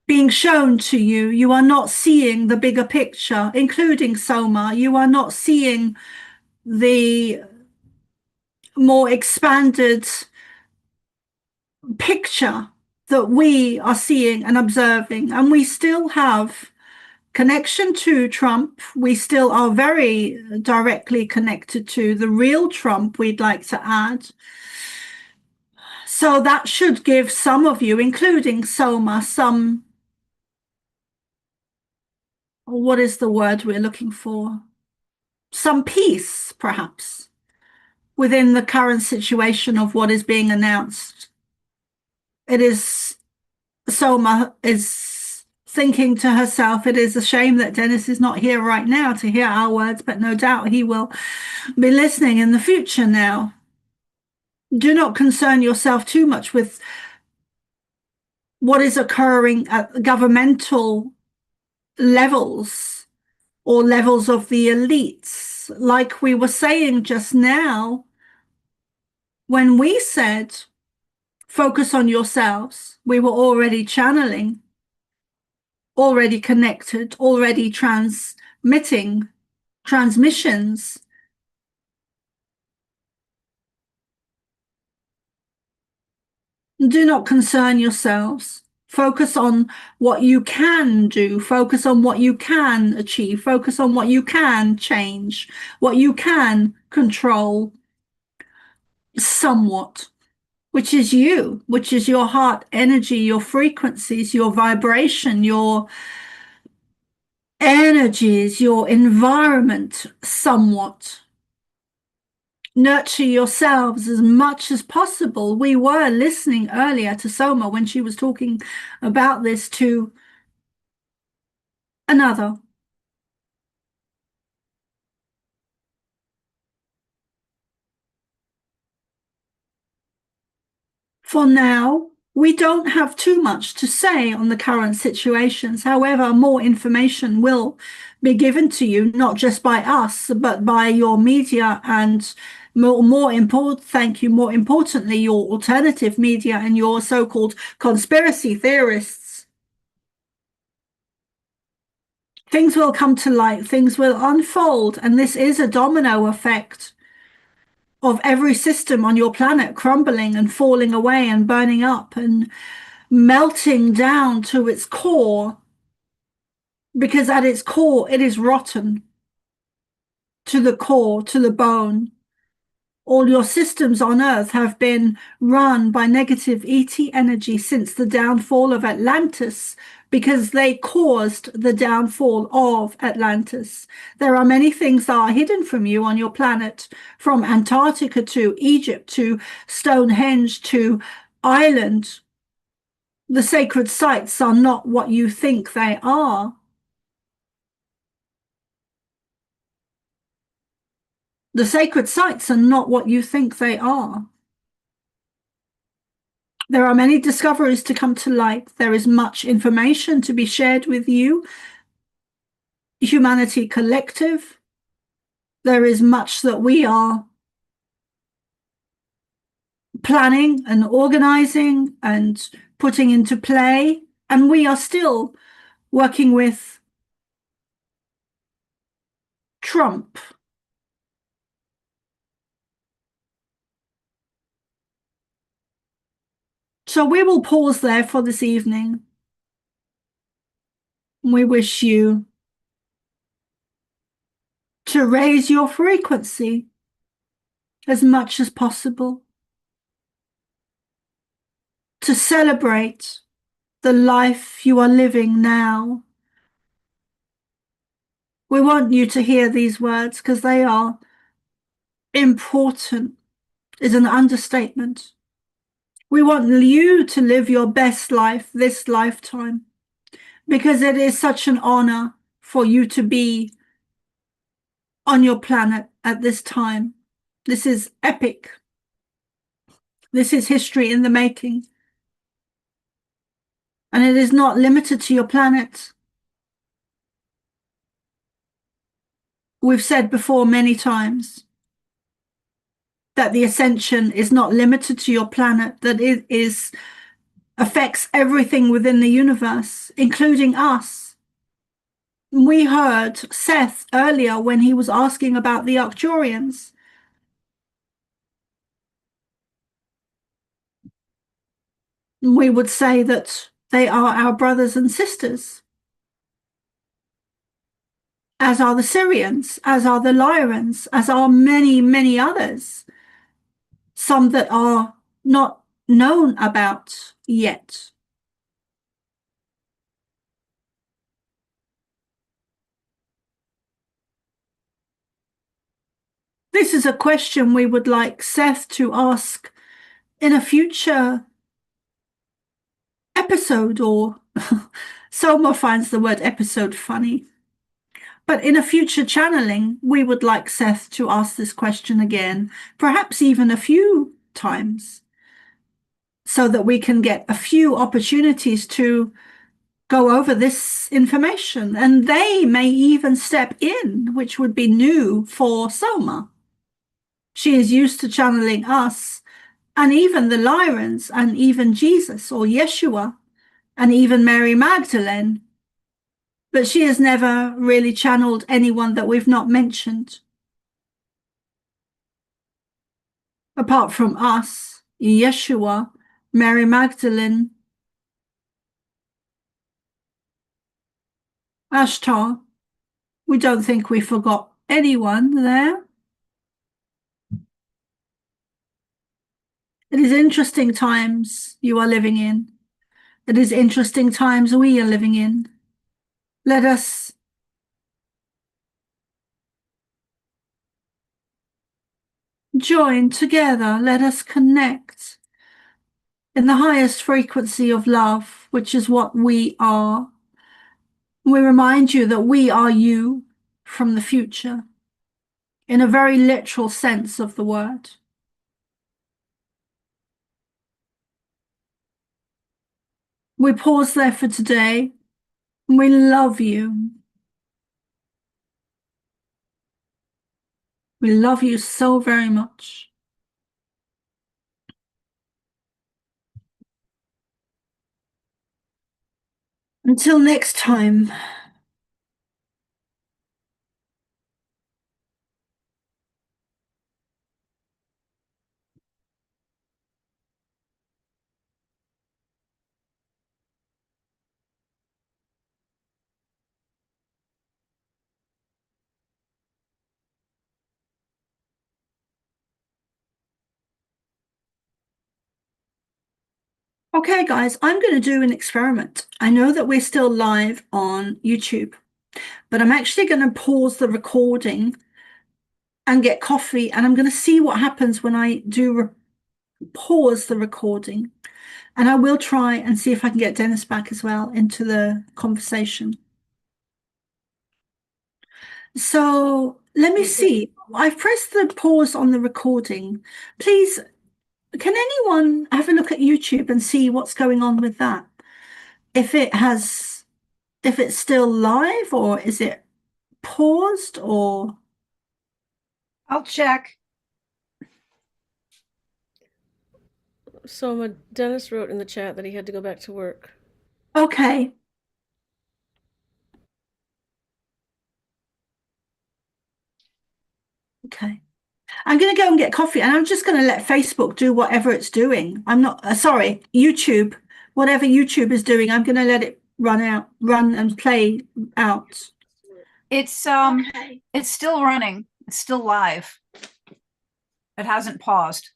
being shown to you. You are not seeing the bigger picture, including Soma. You are not seeing the more expanded picture that we are seeing and observing. And we still have connection to Trump. We still are very directly connected to the real Trump, we'd like to add. So that should give some of you, including Soma, some, what is the word we're looking for? Some peace, perhaps, within the current situation of what is being announced. It is, Soma is thinking to herself, it is a shame that Dennis is not here right now to hear our words, but no doubt he will be listening in the future now. Do not concern yourself too much with what is occurring at governmental levels or levels of the elites. Like we were saying just now, when we said, focus on yourselves, we were already channeling, already connected, already transmitting transmissions. Do not concern yourselves. Focus on what you can do. Focus on what you can achieve. Focus on what you can change, what you can control somewhat, which is you, which is your heart energy, your frequencies, your vibration, your energies, your environment somewhat. Nurture yourselves as much as possible. We were listening earlier to Soma when she was talking about this to another. For now, we don't have too much to say on the current situations. However, more information will be given to you, not just by us, but by your media and more importantly, your alternative media and your so-called conspiracy theorists. Things will come to light, things will unfold, and this is a domino effect of every system on your planet crumbling and falling away and burning up and melting down to its core, because at its core it is rotten to the core, to the bone. All your systems on Earth have been run by negative ET energy since the downfall of Atlantis, because they caused the downfall of Atlantis. There are many things that are hidden from you on your planet, from Antarctica to Egypt to Stonehenge to Ireland. The sacred sites are not what you think they are. The sacred sites are not what you think they are. There are many discoveries to come to light. There is much information to be shared with you, humanity collective. There is much that we are planning and organizing and putting into play, and we are still working with Trump. So we will pause there for this evening. We wish you to raise your frequency as much as possible, to celebrate the life you are living now. We want you to hear these words because they are important, is an understatement. We want you to live your best life this lifetime, because it is such an honor for you to be on your planet at this time. This is epic. This is history in the making. And it is not limited to your planet. We've said before many times that the ascension is not limited to your planet, that it affects everything within the universe, including us. We heard Seth earlier when he was asking about the Arcturians. We would say that they are our brothers and sisters, as are the Syrians, as are the Lyrans, as are many, many others, some that are not known about yet. This is a question we would like Seth to ask in a future episode, or Soma finds the word episode funny. But in a future channeling, we would like Seth to ask this question again, perhaps even a few times, so that we can get a few opportunities to go over this information. And they may even step in, which would be new for Soma. She is used to channeling us, and even the Lyrans, and even Jesus or Yeshua, and even Mary Magdalene. But she has never really channeled anyone that we've not mentioned. Apart from us, Yeshua, Mary Magdalene, Ashtar, we don't think we forgot anyone there. It is interesting times you are living in. It is interesting times we are living in. Let us join together. Let us connect in the highest frequency of love, which is what we are. We remind you that we are you from the future, in a very literal sense of the word. We pause there for today. We love you. We love you so very much. Until next time. Okay, guys, I'm going to do an experiment. I know that we're still live on YouTube, but I'm actually going to pause the recording and get coffee, and I'm going to see what happens when I do pause the recording. And I will try and see if I can get Dennis back as well into the conversation. So let me see. I've pressed the pause on the recording. Please, can anyone have a look at YouTube and see what's going on with that? If it's still live, or is it paused, or I'll check. So Dennis wrote in the chat that he had to go back to work. okay. Okay. I'm going to go and get coffee, and I'm just going to let Facebook do whatever it's doing. I'm not, sorry, YouTube, whatever YouTube is doing, I'm going to let it run and play out. It's Okay. it's still running. It's still live. It hasn't paused.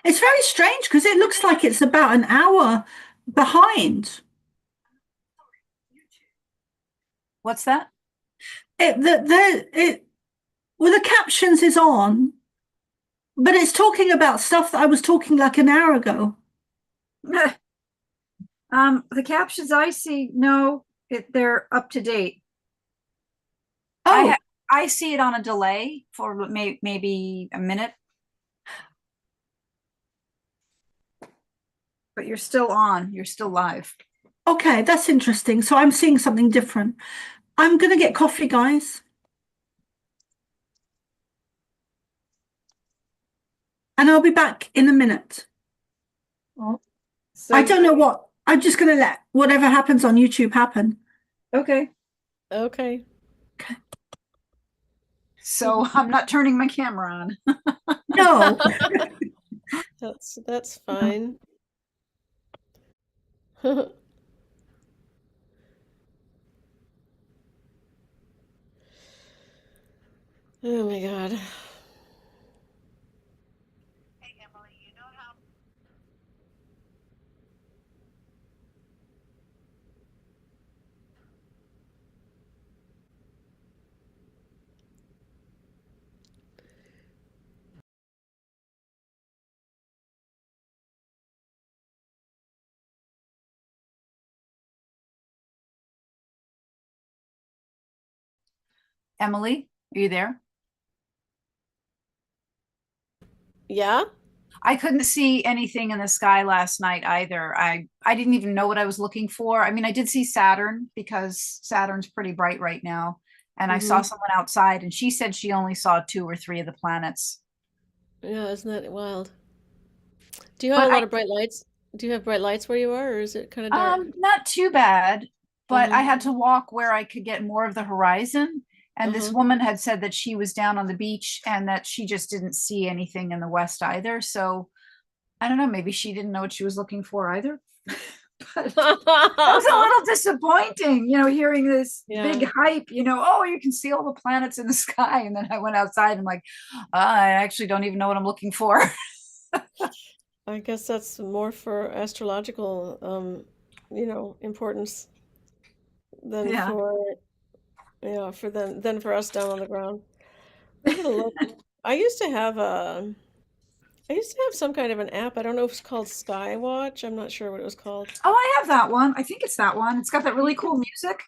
It's very strange because it looks like it's about an hour behind. What's that? Well, the captions is on, but it's talking about stuff that I was talking like an hour ago. The captions I see, no, they're up to date. Oh, I see it on a delay for maybe a minute. But you're still on. You're still live. okay, that's interesting. So I'm seeing something different. I'm going to get coffee, guys. And I'll be back in a minute. So I don't know what. I'm just going to let whatever happens on YouTube happen. Okay. Okay. So I'm not turning my camera on. No. That's fine. Oh my God. Emily, are you there? Yeah? I couldn't see anything in the sky last night either. I didn't even know what I was looking for. I mean, I did see Saturn because Saturn's pretty bright right now. And I saw someone outside and she said she only saw 2 or 3 of the planets. Yeah, isn't that wild? Do you have But a lot of bright lights? Do you have bright lights where you are, or is it kind of dark? not too bad, but I Uh-huh. had to walk where I could get more of the horizon. And this Uh-huh. woman had said that she was down on the beach and that she just didn't see anything in the west either. So I don't know, maybe she didn't know what she was looking for either. But that was a little disappointing, hearing this big Yeah. hype, oh, you can see all the planets in the sky. And then I went outside and I'm like, I actually don't even know what I'm looking for. I guess that's more for astrological, importance than Yeah. for, yeah, than for us down on the ground. I'm gonna look. I used to have some kind of an app. I don't know if it's called Skywatch. I'm not sure what it was called. Oh, I have that one. I think it's that one. It's got that really cool music.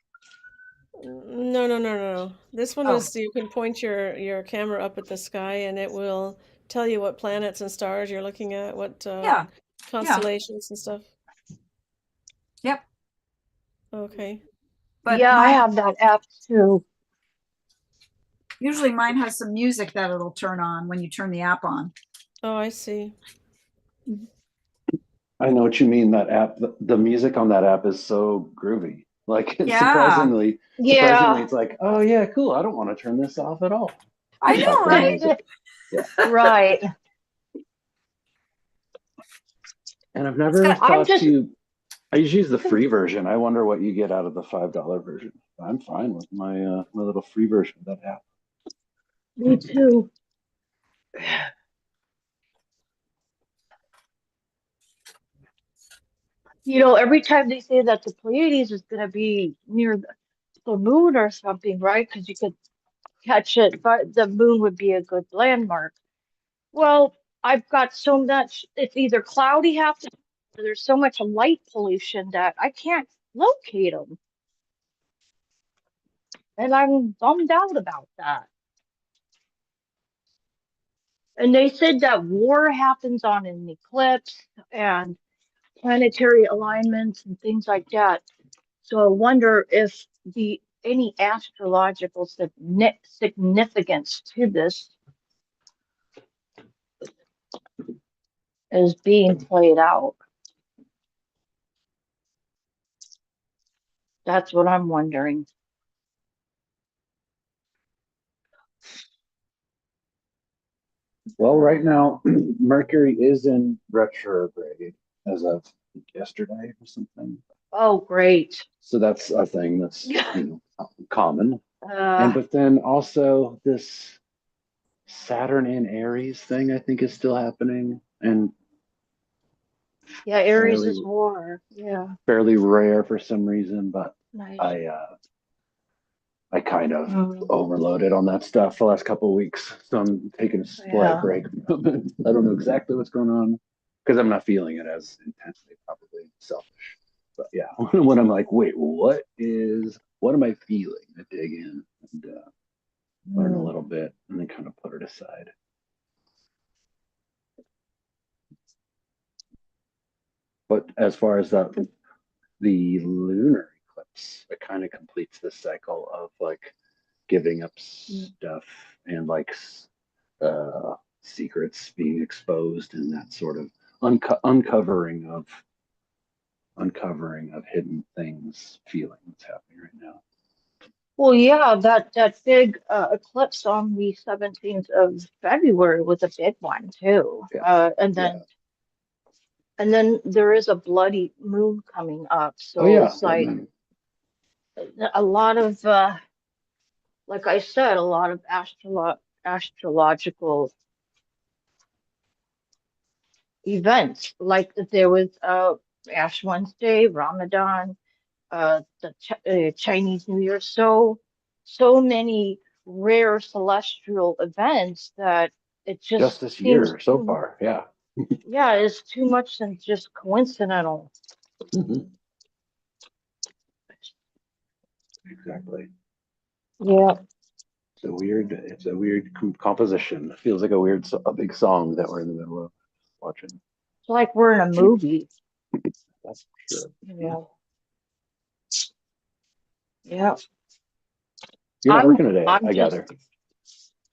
No, no, no, no, no. This one Oh. is you can point your camera up at the sky and it will tell you what planets and stars you're looking at, what Yeah. constellations and stuff. Yep. Okay. But Yeah, I have that app too. usually mine has some music that it'll turn on when you turn the app on. Oh, I see. I know what you mean. That app, the music on that app is so groovy. Like Yeah. surprisingly, Yeah. it's like, oh yeah, cool. I don't want to turn this off at all. I know, right? Yeah. Right. And I've never I'm thought just I usually use the free version. I wonder what you get out of the $5 version. I'm fine with my my little free version of that app. me too. You know, every time they say that the Pleiades is going to be near the moon or something, right? Because you could catch it, but the moon would be a good landmark. Well, I've got so much, it's either cloudy half the time, or there's so much light pollution that I can't locate them. And I'm bummed out about that. And they said that war happens on an eclipse and planetary alignments and things like that. So I wonder if the any astrological significance to this is being played out. That's what I'm wondering. Well, right now, Mercury is in retrograde as of yesterday or something. Oh, great. So that's a thing that's common. Uh, But then also this Saturn in Aries thing I think is still happening and yeah, Aries fairly is war. Yeah, fairly rare for some reason, but nice. I kind of overloaded on that stuff the last couple of weeks, so I'm taking a slight break from it. I don't know exactly what's going on because I'm not feeling it as intensely, probably selfish. But yeah, when I'm like, wait, what am I feeling? I dig in and learn a little bit and then kind of put it aside. But as far as the lunar eclipse, it kind of completes this cycle of like giving up stuff and like secrets being exposed and that sort of uncovering of hidden things feeling that's happening right now. Well, yeah, that big eclipse on the 17th of February was a big one too. Yeah. And then there is a bloody moon coming up. So it's like a lot of like I said, a lot of astrological events. Like there was Ash Wednesday, Ramadan, the Chinese New Year. So many rare celestial events that it Just this year so far, yeah. Yeah, it's too much than just coincidental. Exactly. Yeah. It's a weird composition. It feels like a big song that we're in the middle of watching. It's like we're in a movie. That's for sure. Yeah. Yeah. You're not working today, I gather.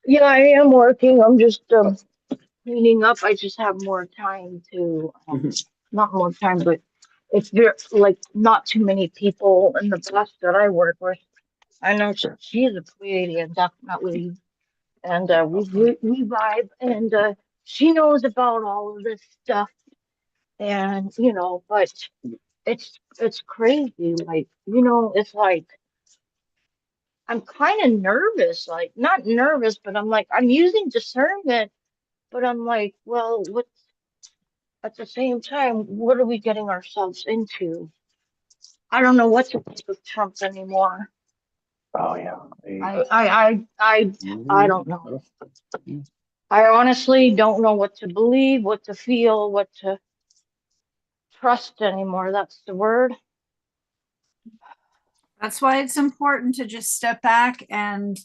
Yeah, I am working. I'm just cleaning up. I just have more time to, not more time, but it's very, like not too many people in the bus that I work with. I know she's a Pleiadian, definitely. And we vibe, and she knows about all of this stuff. And, but it's crazy. Like, it's like, I'm kind of nervous, like not nervous, but I'm like, I'm using discernment, but I'm like, well, what at the same time, what are we getting ourselves into? I don't know what to think of Trump anymore. Oh yeah. I don't know. I honestly don't know what to believe, what to feel, what to trust anymore. That's the word. That's why it's important to just step back and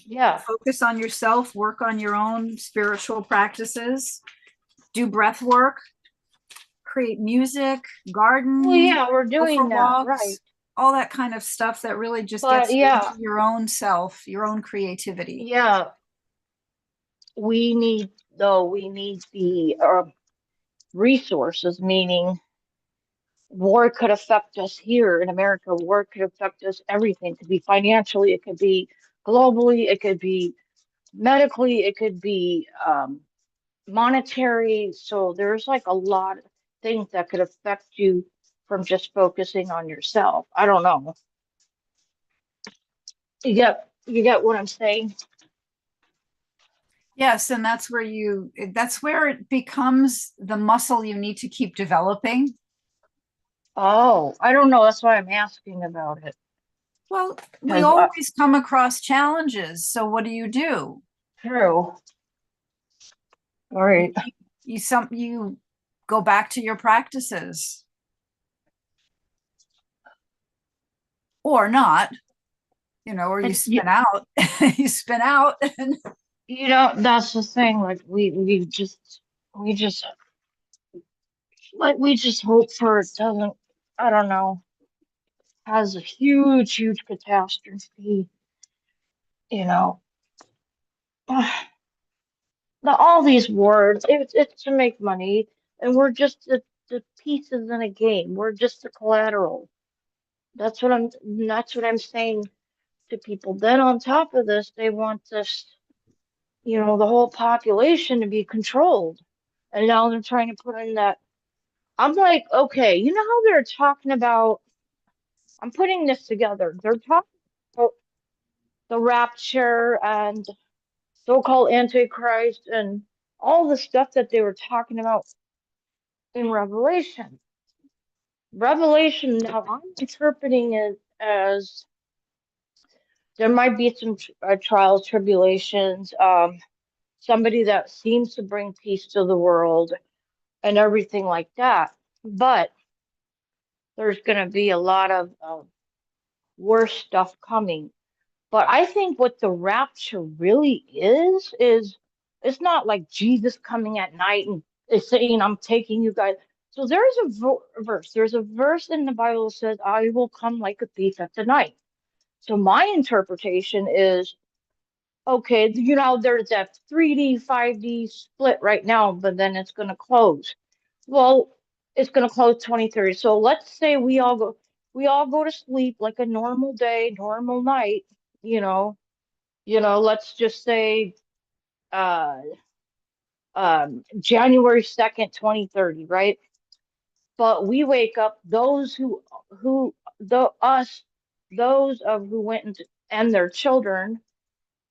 Yeah. focus on yourself, work on your own spiritual practices, do breath work, create music, Well, garden, yeah, we're go for doing that, right. walks, all that kind of stuff that really just But gets you yeah, into your own self, your own creativity. yeah, we need, though, we need the resources, meaning war could affect us here in America. War could affect us everything. It could be financially, it could be globally, it could be medically, it could be monetary. So there's like a lot of things that could affect you from just focusing on yourself. I don't know. You get what I'm saying? Yes, and that's where it becomes the muscle you need to keep developing. Oh, I don't know. That's why I'm asking about it. Well, we Because always come across challenges. So what do? true. All right. You go back to your practices or not, or you But spin out. You spin out. And that's the thing. Like we just we just hope for it doesn't. I don't know. Has a huge catastrophe. You know. All these wars. It's to make money, and we're just the pieces in a game. We're just the collateral. That's what I'm saying to people. Then on top of this, they want this, the whole population to be controlled. And now they're trying to put in that. I'm like, okay, you know how they're talking about, I'm putting this together. They're talking about the rapture and so-called Antichrist and all the stuff that they were talking about in Revelation. Revelation, now I'm interpreting it as there might be some trials, tribulations, somebody that seems to bring peace to the world and everything like that. But there's going to be a lot of worse stuff coming. But I think what the rapture really is it's not like Jesus coming at night and is saying, I'm taking you guys. So there's a verse. There's a verse in the Bible that says, I will come like a thief at the night. So my interpretation is, okay, there's that 3D, 5D split right now, but then it's going to close. Well, it's going to close 2030. So let's say we all go to sleep like a normal day, normal night, you know, let's just say uh January 2nd, 2030, right? But we wake up who the us those of who went into, and their children,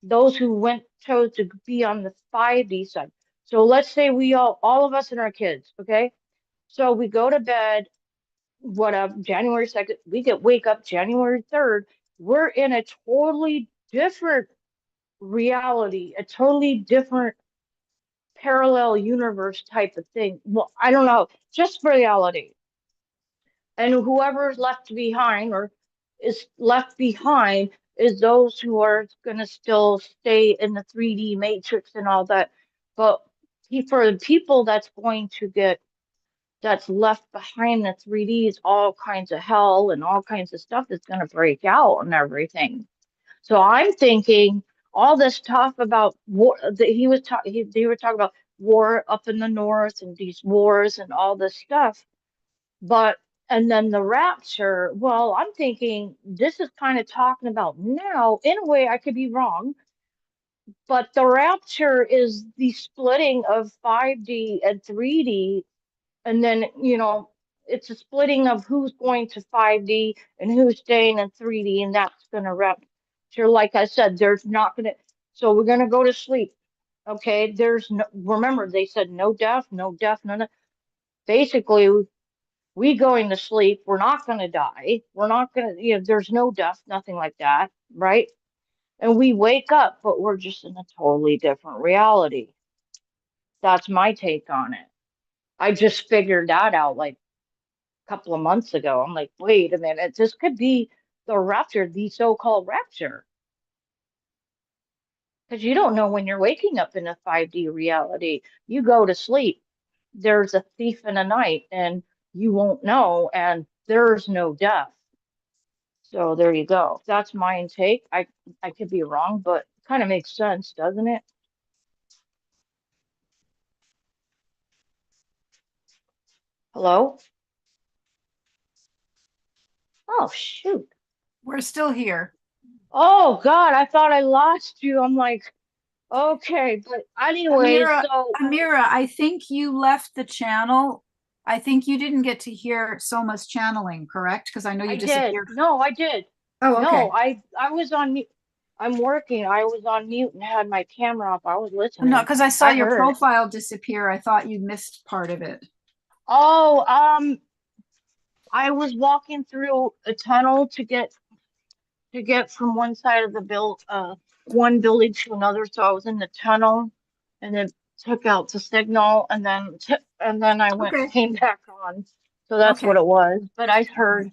those who chose to be on the 5D side. So let's say we all of us and our kids, okay? So we go to bed, whatever, January 2nd, wake up January 3rd. We're in a totally different reality, a totally different parallel universe type of thing. Well, I don't know, just reality. And whoever's left behind or is left behind is those who are going to still stay in the 3D matrix and all that. But for the people that's left behind the 3D is all kinds of hell and all kinds of stuff that's going to break out and everything. So I'm thinking all this stuff about war that they were talking about war up in the north and these wars and all this stuff. But and then the rapture, well, I'm thinking this is kind of talking about now. In a way, I could be wrong, but the rapture is the splitting of 5D and 3D, and then, it's a splitting of who's going to 5D and who's staying in 3D, and that's gonna rapture. Like I said, there's not gonna, so we're gonna go to sleep. Okay, there's no, remember they said no death, no death, none of, basically we going to sleep. We're not going to die. We're not going to, there's no death, nothing like that, right? and we wake up, but we're just in a totally different reality. That's my take on it. I just figured that out like a couple of months ago. I'm like, wait a minute, this could be the rapture, the so-called rapture. Because you don't know when you're waking up in a 5D reality. You go to sleep, there's a thief in the night, and you won't know, and there's no death. So there you go. That's my take. I could be wrong, but it kind of makes sense, doesn't it? Hello? Oh, shoot. We're still here. Oh, God, I thought I lost you. I'm like, okay, but anyway, Amira, so Amira, I think you left the channel. I think you didn't get to hear Soma's channeling, correct? Because I know you I did. disappeared. No, I did. Oh, okay. No, I was on mute. I'm working. I was on mute and had my camera off. I was listening. No, because I saw I your heard. profile disappear. I thought you missed part of it. Oh, I was walking through a tunnel to get from one side of the one building to another. So I was in the tunnel, and then took out the signal, and then I Okay. came back on. So that's Okay. what it was. But I heard.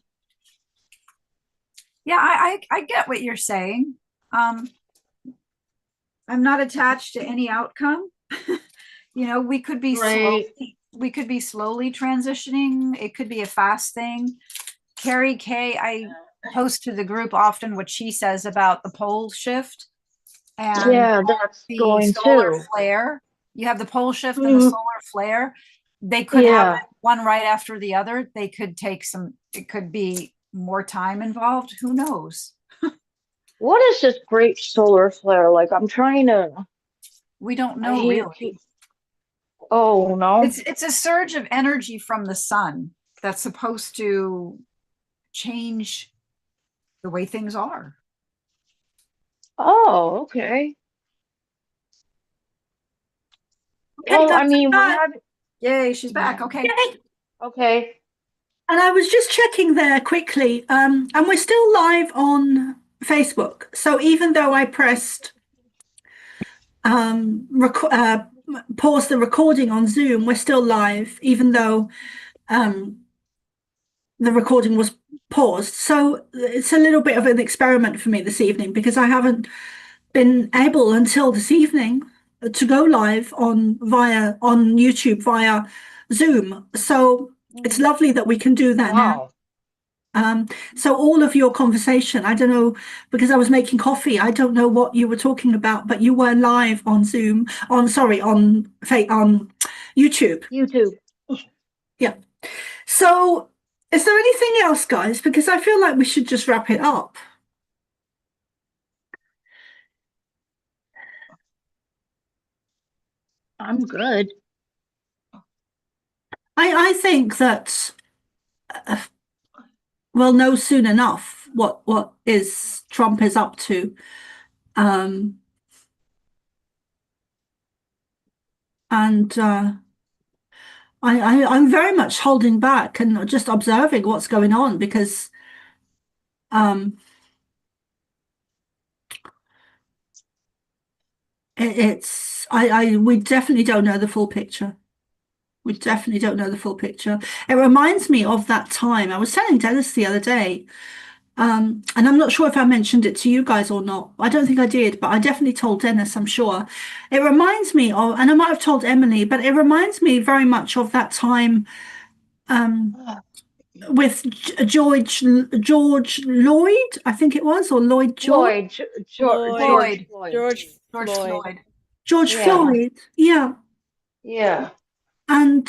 Yeah, I get what you're saying. I'm not attached to any outcome. You know, we could be Right. slowly transitioning. It could be a fast thing. Carrie K, I post to the group often what she says about the pole shift and Yeah, that's the going solar too. flare. You have the pole shift and the solar flare. They could happen one right after the other. They could take it could be more time involved. Who knows? What is this great solar flare? Like, I'm trying to. We don't I know hate really. Oh no. It's a surge of energy from the sun that's supposed to change the way things are. Oh, okay. Well, I mean, we have. Yay, she's back. Okay. Yay. Okay. And I was just checking there quickly, and we're still live on Facebook. So even though I pressed pause the recording on Zoom, we're still live, even though the recording was paused. So it's a little bit of an experiment for me this evening because I haven't been able until this evening to go live on YouTube via Zoom. So it's lovely that we can do that now. So all of your conversation, I don't know, because I was making coffee, I don't know what you were talking about, but you were live on Zoom, on YouTube. Yeah. So is there anything else, guys? Because I feel like we should just wrap it up. I'm good. I think that we'll know soon enough what Trump is up to. And I'm very much holding back and just observing what's going on because we definitely don't know the full picture. We definitely don't know the full picture. It reminds me of that time. I was telling Dennis the other day, and I'm not sure if I mentioned it to you guys or not. I don't think I did, but I definitely told Dennis, I'm sure. It reminds me of, and I might have told Emily, but it reminds me very much of that time with George Lloyd, I think it was, or Lloyd George? Floyd. George Floyd, yeah. Yeah. And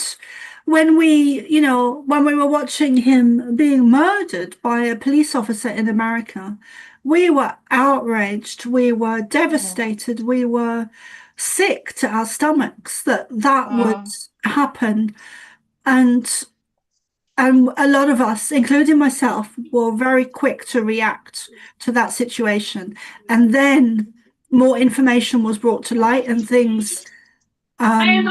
when we were watching him being murdered by a police officer in America, we were outraged, we were devastated, we were sick to our stomachs that would happen. And a lot of us, including myself, were very quick to react to that situation. And then more information was brought to light and things. Hi.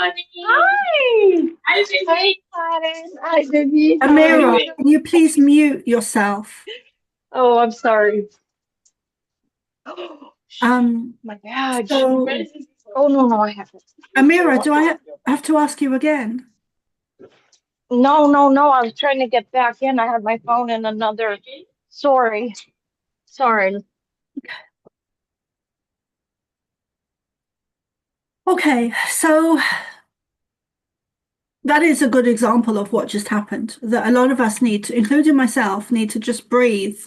Amira, can you please mute yourself? Oh, I'm sorry. My badge. So, Oh, no, I have it. Amira, do I have to ask you again? No. I was trying to get back in. I had my phone in another. Sorry. Okay, so that is a good example of what just happened, that a lot of us need to, including myself, need to just breathe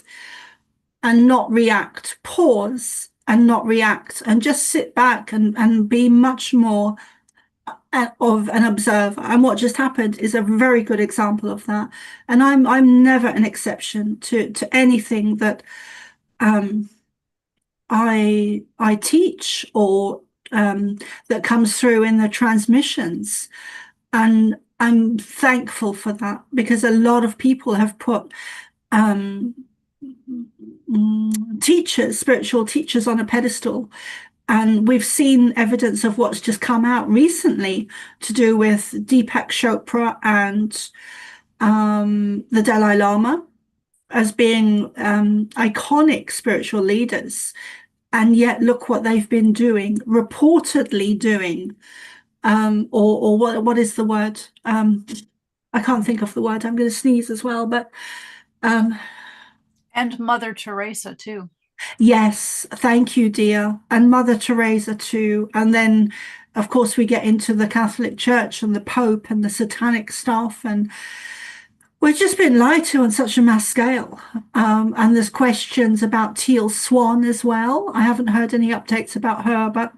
and not react, pause and not react, and just sit back and be much more of an observer. And what just happened is a very good example of that. And I'm never an exception to anything that I teach or that comes through in the transmissions. And I'm thankful for that, because a lot of people have put teachers, spiritual teachers, on a pedestal. And we've seen evidence of what's just come out recently to do with Deepak Chopra and the Dalai Lama as being iconic spiritual leaders. And yet look what they've been doing, reportedly doing, or what is the word? I can't think of the word. I'm going to sneeze as well, but and Mother Teresa too. Yes, thank you, dear. And Mother Teresa too. And then, of course, we get into the Catholic Church and the Pope and the satanic stuff. And we've just been lied to on such a mass scale. And there's questions about Teal Swan as well. I haven't heard any updates about her, but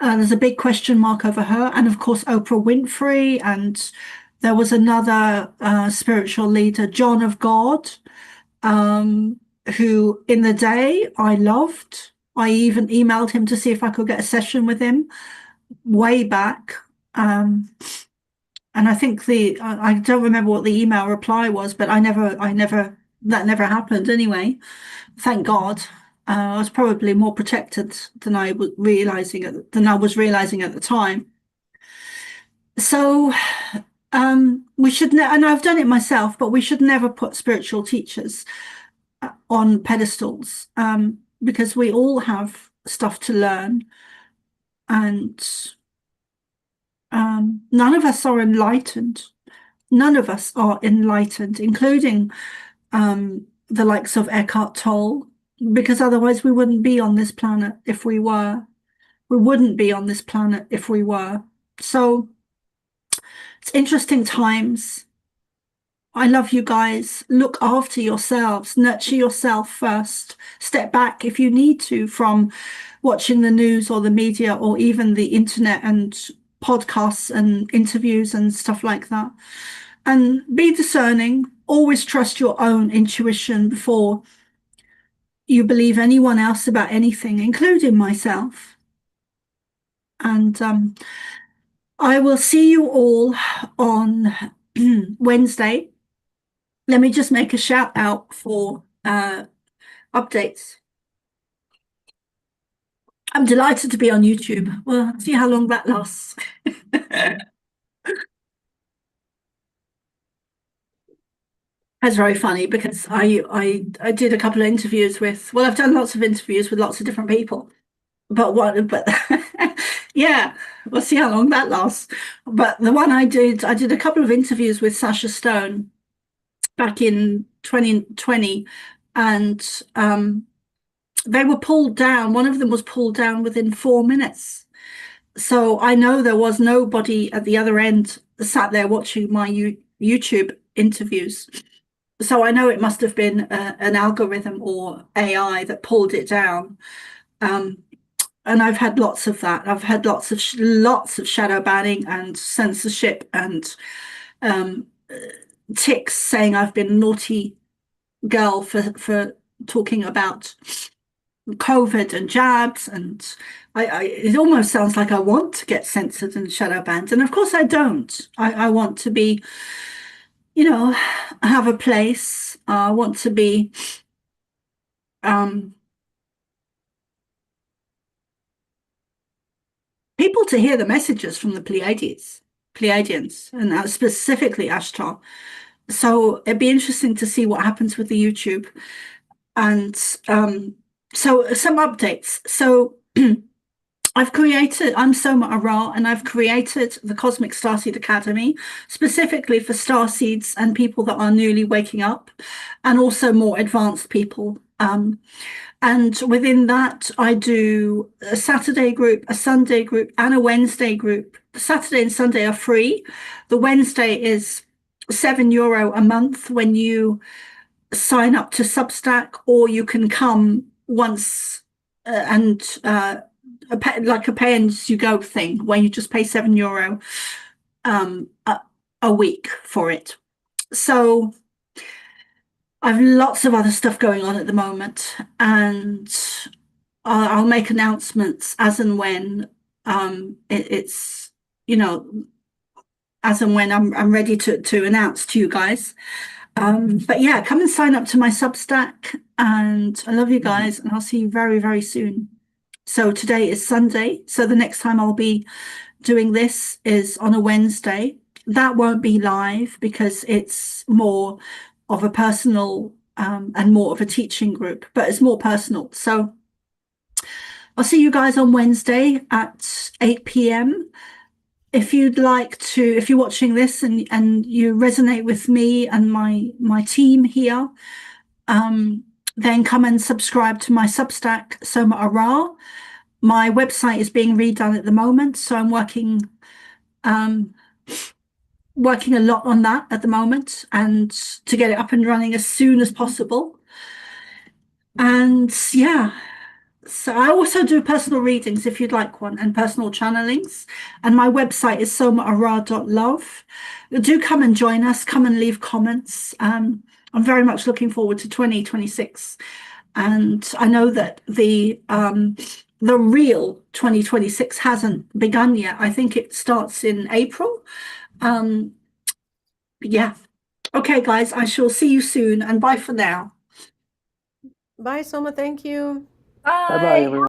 there's a big question mark over her. And of course, Oprah Winfrey. And there was another spiritual leader, John of God, who in the day I loved. I even emailed him to see if I could get a session with him way back. And I think I don't remember what the email reply was, but that never happened anyway. Thank God. I was probably more protected than I was realizing at the time. So we should, and I've done it myself, but we should never put spiritual teachers on pedestals, because we all have stuff to learn, and none of us are enlightened. None of us are enlightened, including the likes of Eckhart Tolle, because otherwise we wouldn't be on this planet if we were. We wouldn't be on this planet if we were. So it's interesting times. I love you guys. Look after yourselves, nurture yourself first. Step back if you need to from watching the news or the media or even the internet and podcasts and interviews and stuff like that. And be discerning. Always trust your own intuition before you believe anyone else about anything, including myself. And I will see you all on Wednesday. Let me just make a shout out for updates. I'm delighted to be on YouTube. Well, see how long that lasts. That's very funny, because I did a couple of interviews with, well, I've done lots of interviews with lots of different people. But yeah, we'll see how long that lasts. But the one I did a couple of interviews with Sasha Stone back in 2020, and they were pulled down. One of them was pulled down within 4 minutes. So I know there was nobody at the other end sat there watching my YouTube interviews. So I know it must have been an algorithm or AI that pulled it down. And I've had lots of that. I've had lots of shadow banning and censorship and ticks saying I've been a naughty girl for talking about COVID and jabs, and it almost sounds like I want to get censored and shadow banned, and of course I don't. I want to be, have a place. I want to be people to hear the messages from the Pleiadians, and specifically Ashtar. So it'd be interesting to see what happens with the YouTube, and So some updates. So I'm Soma Ara, and I've created the Cosmic Starseed Academy specifically for starseeds and people that are newly waking up, and also more advanced people. And within that, I do a Saturday group, a Sunday group, and a Wednesday group. Saturday and Sunday are free. The Wednesday is €7 a month when you sign up to Substack, or you can come once and like a pay-as-you-go thing where you just pay €7 a week for it. So I've lots of other stuff going on at the moment, and I'll make announcements as and when it's, as and when I'm ready to announce to you guys. But yeah, come and sign up to my Substack, and I love you guys, and I'll see you very, very soon. So today is Sunday, so the next time I'll be doing this is on a Wednesday. That won't be live because it's more of a personal and more of a teaching group, but it's more personal. So I'll see you guys on Wednesday at 8 p.m. If you'd like to, if you're watching this and you resonate with me and my team here, then come and subscribe to my Substack, Soma Ara. My website is being redone at the moment, so I'm working a lot on that at the moment, and to get it up and running as soon as possible. And yeah, so I also do personal readings if you'd like one, and personal channelings, and my website is somaara.love. Do come and join us, come and leave comments. I'm very much looking forward to 2026, and I know that the real 2026 hasn't begun yet. I think it starts in April. Yeah. Okay, guys, I shall see you soon, and bye for now. Bye, Soma. Thank you. Bye bye, Bye. everyone.